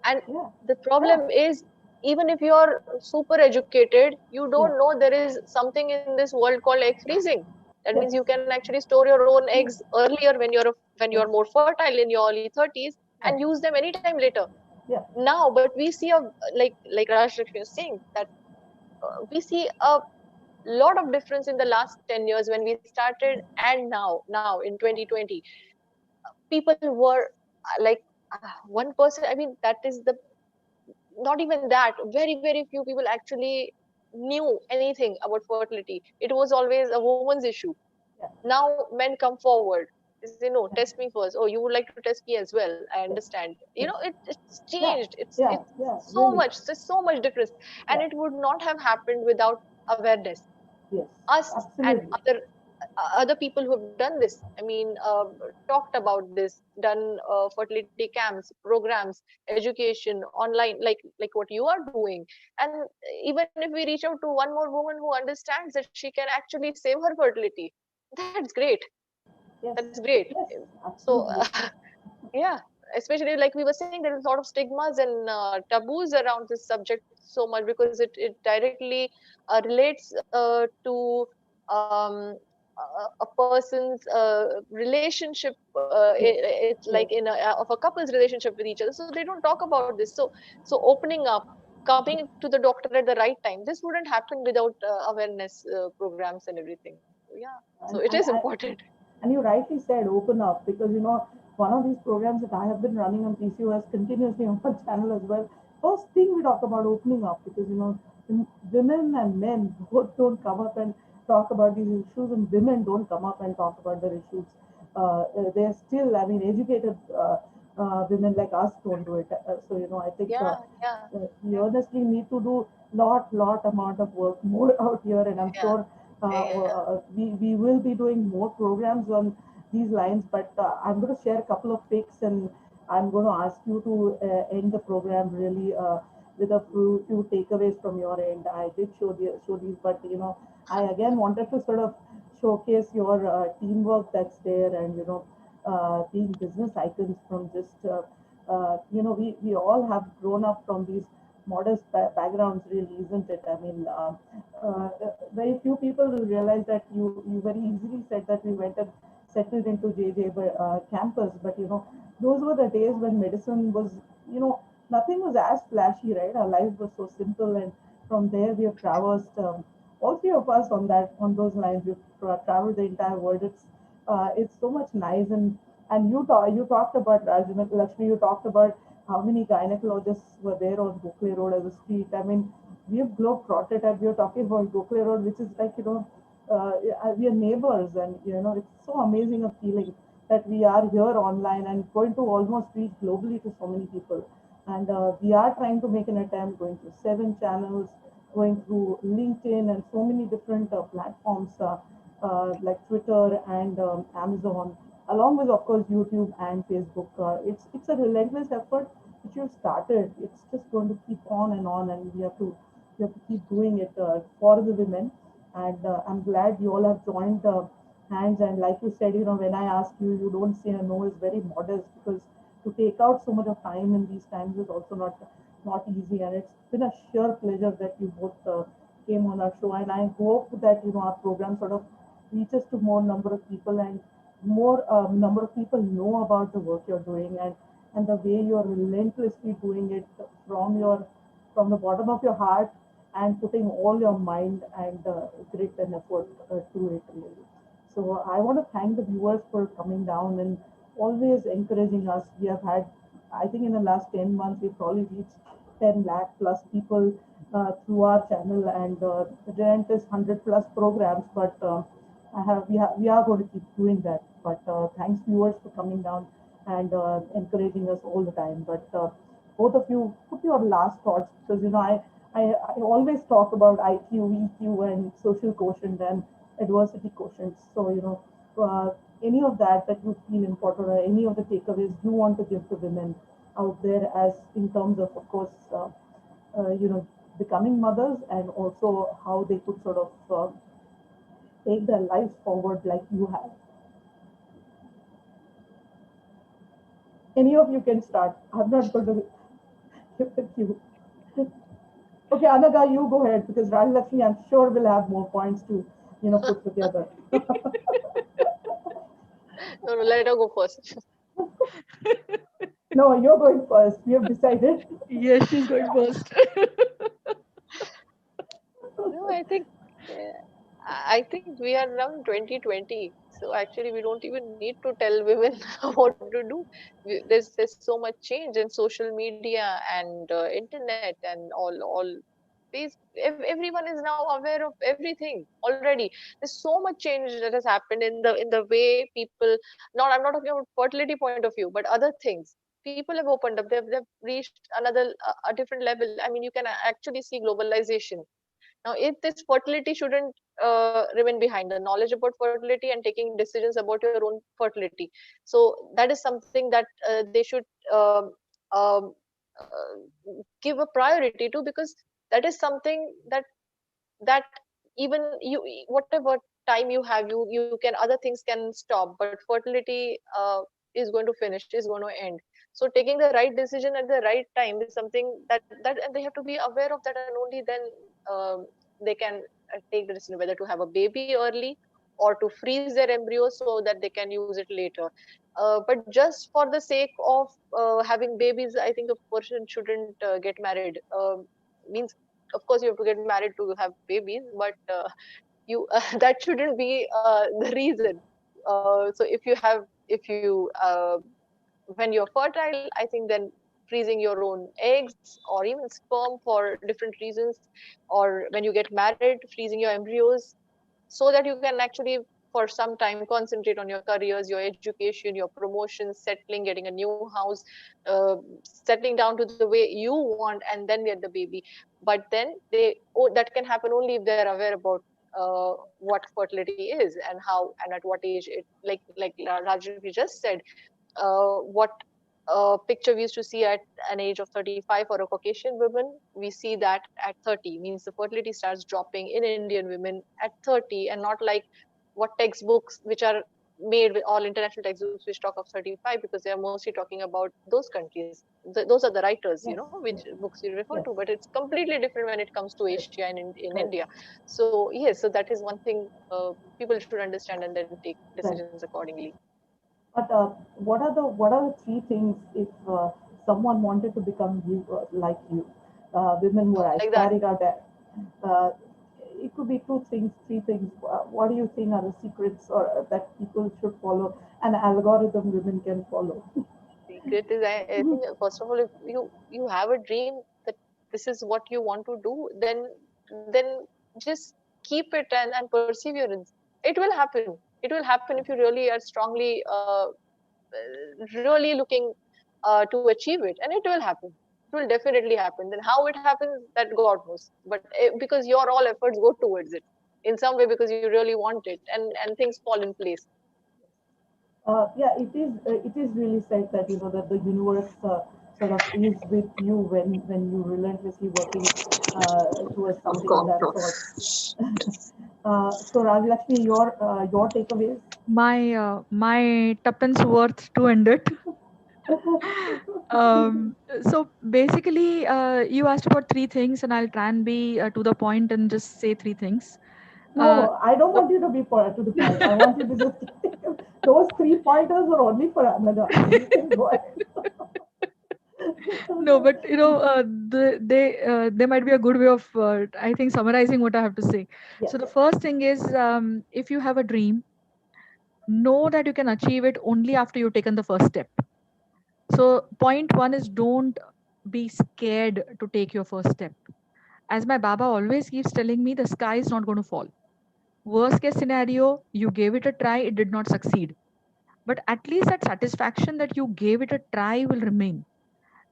And Yeah. the Yeah. problem is, even if you're super educated, you Yeah. don't know there is something in this world called egg freezing. That means Yes. you can actually store your own eggs Yeah. earlier when Yes. you're more fertile in your early 30s, Yeah. and use them anytime later. Yeah. Now, but we see a, like Raj Lakshmi was saying, that we see a lot of difference in the last 10 years when we started and now in 2020. People were like, one person, I mean, that is the, not even that, very few people actually knew anything about fertility. It was always a woman's issue. Yeah. Now men come forward. They say, no, Yeah. test me first. Oh, you would like to test me as well, I Yes. understand. Yes. It's Yeah. changed. Yeah. It's Yeah. so Really. much, there's so much difference. And Yeah. it would not have happened without awareness. Yes. Us and Absolutely. other people who have done this, I mean, talked about this, done fertility camps, programs, education online, like what you are doing. And even if we reach out to one more woman who understands that she can actually save her fertility, that's great. Yes. That's great. Yes. So Absolutely. yeah, especially like we were saying, there is a lot of stigmas and taboos around this subject so much, because it directly relates to um, a person's relationship. Yes. It's like Yes. in of a couple's relationship with each other, so they don't talk about this. So opening up, coming to the doctor at the right time, this wouldn't happen without awareness programs and everything. So yeah, so and it is and, and important. and you rightly said open up, because one of these programs that I have been running on PCOS continuously on my channel as well. First thing we talk about opening up, because women and men both don't come up and talk about these issues, and women don't come up and talk about their issues. They're still, I mean, educated women like us don't do it. So I think Yeah, yeah, we yeah, honestly need to do lot amount of work more out here, and I'm yeah, sure yeah. we will be doing more programs on these lines. But I'm going to share a couple of picks, and I'm going to ask you to end the program really with a few takeaways from your end. I did show these, but I again wanted to sort of showcase your teamwork that's there, and being business icons from just we all have grown up from these modest backgrounds, really, isn't it? I mean, very few people will realize that you very easily said that we went and settled into JJ campus, but those were the days when medicine was, nothing was as flashy, right? Our lives were so simple, and from there we have traversed. All three of us on those lines, we've traveled the entire world. It's so much nice, and you talked about Rajman Lakshmi. You talked about how many gynecologists were there on Gokhale Road as a street. I mean, we have globe trotted, and we are talking about Gokhale Road, which is like we are neighbors, and it's so amazing a feeling that we are here online and going to almost reach globally to so many people. And we are trying to make an attempt, going through 7 channels, going through LinkedIn and so many different platforms like Twitter and Amazon, along with of course YouTube and Facebook. It's a relentless effort which you've started. It's just going to keep on, and we have to keep doing it for the women. And I'm glad you all have joined hands. And like you said, when I ask you, you don't say a no is very modest, because to take out so much of time in these times is also not easy. And it's been a sheer pleasure that you both came on our show. And I hope that our program sort of reaches to more number of people, and more number of people know about the work you're doing, and the way you're relentlessly doing it from the bottom of your heart, and putting all your mind and grit and effort to it, really. So I want to thank the viewers for coming down and always encouraging us. We have had, I think, in the last 10 months, we've probably reached 10 lakh plus people through our channel, and the Rent is 100 plus programs. But we are going to keep doing that. But thanks viewers for coming down and encouraging us all the time. But both of you put your last thoughts, because I always talk about IQ, EQ, and social quotient and adversity quotient. So any of that you feel important, or any of the takeaways you want to give to women out there, as in terms of course, becoming mothers, and also how they could sort of take their lives forward like you have. Any of you can start. I'm not going to give it you. Okay, Anaga, you go ahead, because Rajlakshmi, I'm sure, will have more points to, put together. No, no, let her go first. No, you're going first. We have decided. Yes, she's going first. No, I think I think we are now in 2020. So actually, we don't even need to tell women what to do. There's so much change in social media and internet and all these. Everyone is now aware of everything already. There's so much change that has happened in the way people. Not I'm not talking about fertility point of view, but other things. People have opened up. They've reached another a different level. I mean, you can actually see globalization now. If this fertility shouldn't remain behind, the knowledge about fertility and taking decisions about your own fertility. So that is something that they should um, um, give a priority to, because that is something that even whatever time you have, you can, other things can stop, but fertility is going to finish, is going to end. So taking the right decision at the right time is something that and they have to be aware of that, and only then um, they can take the decision whether to have a baby early or to freeze their embryos so that they can use it later. But just for the sake of having babies, I think a person shouldn't get married. Means, of course, you have to get married to have babies, but you that shouldn't be the reason. So if you when you're fertile, I think then freezing your own eggs or even sperm for different reasons, or when you get married, freezing your embryos, so that you can actually for some time concentrate on your careers, your education, your promotions, settling, getting a new house, uh, settling down to the way you want, and then get the baby. But then that can happen only if they're aware about what fertility is and how and at what age it, like Rajvi just said, what picture we used to see at an age of 35 for a Caucasian woman, we see that at 30. Means the fertility starts dropping in Indian women at 30, and not like what textbooks which are made with all international textbooks which talk of 35, because they are mostly talking about those countries. Those are the writers, Yes, which yes, books you refer yes. to, but it's completely different when it comes to Right, Asia and in right, India. So yes, so that is one thing people should understand and then take right. decisions accordingly. But what are the three things, if someone wanted to become you, like you, women who are Like that. aspiring are there? Uh, it could be two things, three things. What do you think are the secrets, or that people should follow, an algorithm women can follow? Secret is, I think, first of all, if you have a dream that this is what you want to do, then just keep it and perseverance. It will happen. It will happen if you really are strongly really looking to achieve it, and it will happen. It will definitely happen. Then how it happens, that God knows. But because your all efforts go towards it in some way, because you really want it, and things fall in place. Yeah, it is. It is really said that that the universe sort of is with you when you relentlessly working towards Of something of that sort. course. So Rajlakshmi, your takeaways. My tuppence worth to end it. So basically, you asked about three things, and I'll try and be to the point and just say three things. Uh, No, I don't want you to be to the point. I want you to just those three pointers are only for Annaga. You can go ahead. no, but they might be a good way of I think summarizing what I have to say. Yes, So the yes, first thing is, if you have a dream, know that you can achieve it only after you've taken the first step. So point one is, don't be scared to take your first step. As my Baba always keeps telling me, the sky is not going to fall. Worst case scenario, you gave it a try, it did not succeed. But at least that satisfaction that you gave it a try will remain.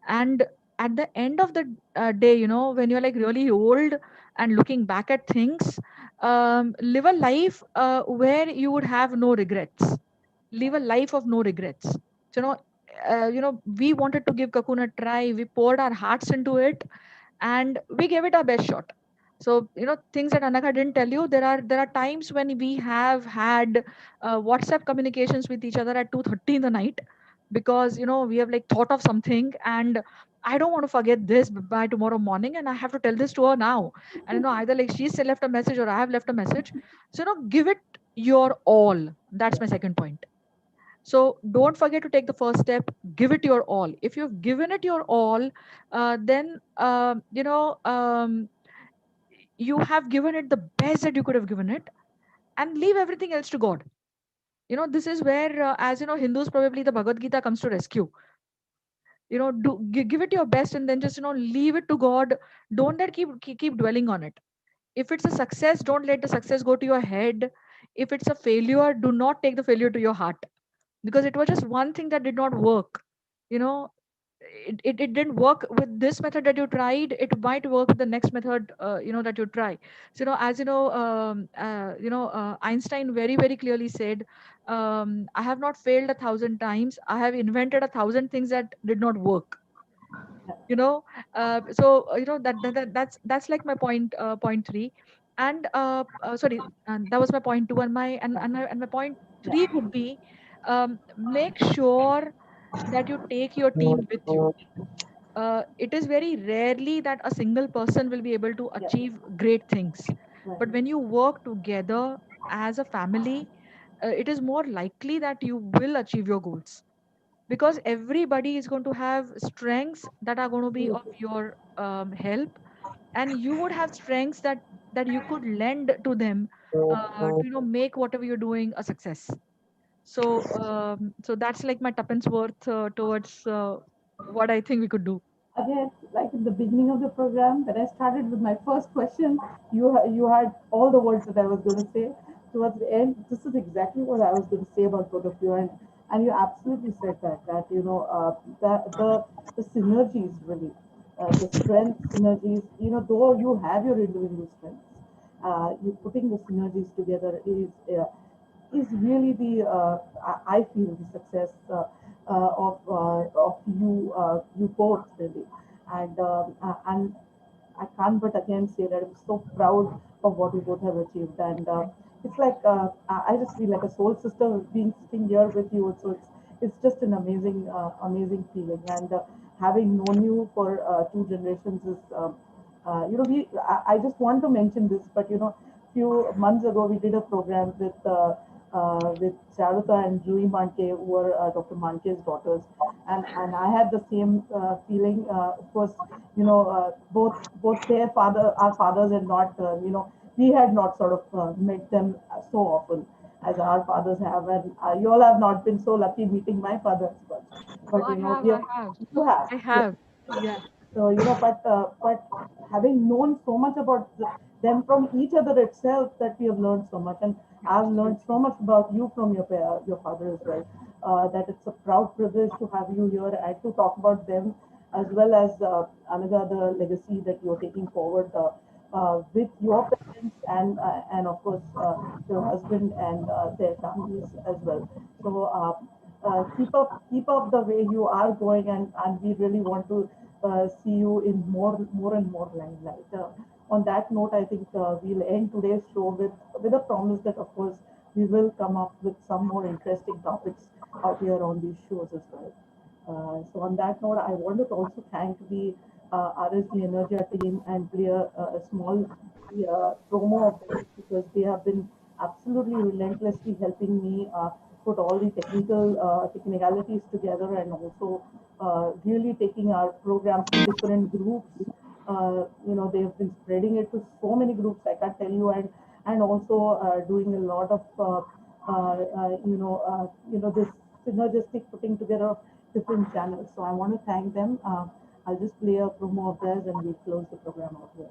And at the end of the day, when you're like really old and looking back at things, live a life where you would have no regrets. Live a life of no regrets. So, we wanted to give Cocoon a try. We poured our hearts into it, and we gave it our best shot. So, things that Anaka didn't tell you, there are times when we have had WhatsApp communications with each other at 2:30 in the night, because we have like thought of something, and I don't want to forget this by tomorrow morning, and I have to tell this to her now. And either like she's left a message or I have left a message. So, give it your all. That's my second point. So don't forget to take the first step. Give it your all. If you've given it your all, then you have given it the best that you could have given it, and leave everything else to God. This is where, as Hindus, probably the Bhagavad Gita comes to rescue. Give it your best, and then just leave it to God. Don't let keep dwelling on it. If it's a success, don't let the success go to your head. If it's a failure, do not take the failure to your heart, because it was just one thing that did not work. you know it didn't work with this method that you tried. It might work with the next method that you try. So as Einstein very very clearly said, I have not failed 1,000 times, I have invented 1,000 things that did not work. you know that's like my point three. And sorry, and that was my point two, and my point Yeah. three would be, make sure that you take your team with you. It is very rarely that a single person will be able to Yeah. achieve great things, Right. but when you work together as a family, it is more likely that you will achieve your goals, because everybody is going to have strengths that are going to be of Absolutely. your help, and you would have strengths that you could lend to them, to make whatever you're doing a success. So that's like my tuppence worth towards what I think we could do. Again, like in the beginning of the program, when I started with my first question, you had all the words that I was going to say. Towards the end, this is exactly what I was going to say about both of you, and you absolutely said that the synergies really, the strength synergies. Though you have your individual strengths, you putting the synergies together is really the I feel the success of you both really, and I can't but again say that I'm so proud of what you both have achieved, and it's like I just feel like a soul sister being sitting here with you. So it's just an amazing feeling, and having known you for two generations is. I just want to mention this, but few months ago we did a program with Charutta and Julie Manke, who were Dr. Manke's daughters, and I had the same feeling. Of course, both their father, our fathers, had not, we had not sort of met them so often as our fathers have, and you all have not been so lucky meeting my father as well. Oh, But I have, we I have, have, you have, I yeah. have. Yeah. So but having known so much about them from each other itself, that we have learned so much, and I've learned so much about you from your father as well. That it's a proud privilege to have you here and to talk about them, as well as another legacy that you're taking forward with your parents and of course your husband and their families as well. So keep up the way you are going, and we really want to see you in more and more limelight. On that note, I think we'll end today's show with a promise that of course we will come up with some more interesting topics out here on these shows as well. So on that note, I want to also thank the RSG Energia team and play a small promo of theirs, because they have been absolutely relentlessly helping me put all the technicalities together, and also really taking our programs to different groups. They've been spreading it to so many groups I can't tell you, and also doing a lot of this synergistic putting together of different channels. So I want to thank them. I'll just play a promo of theirs and we'll close the program out here.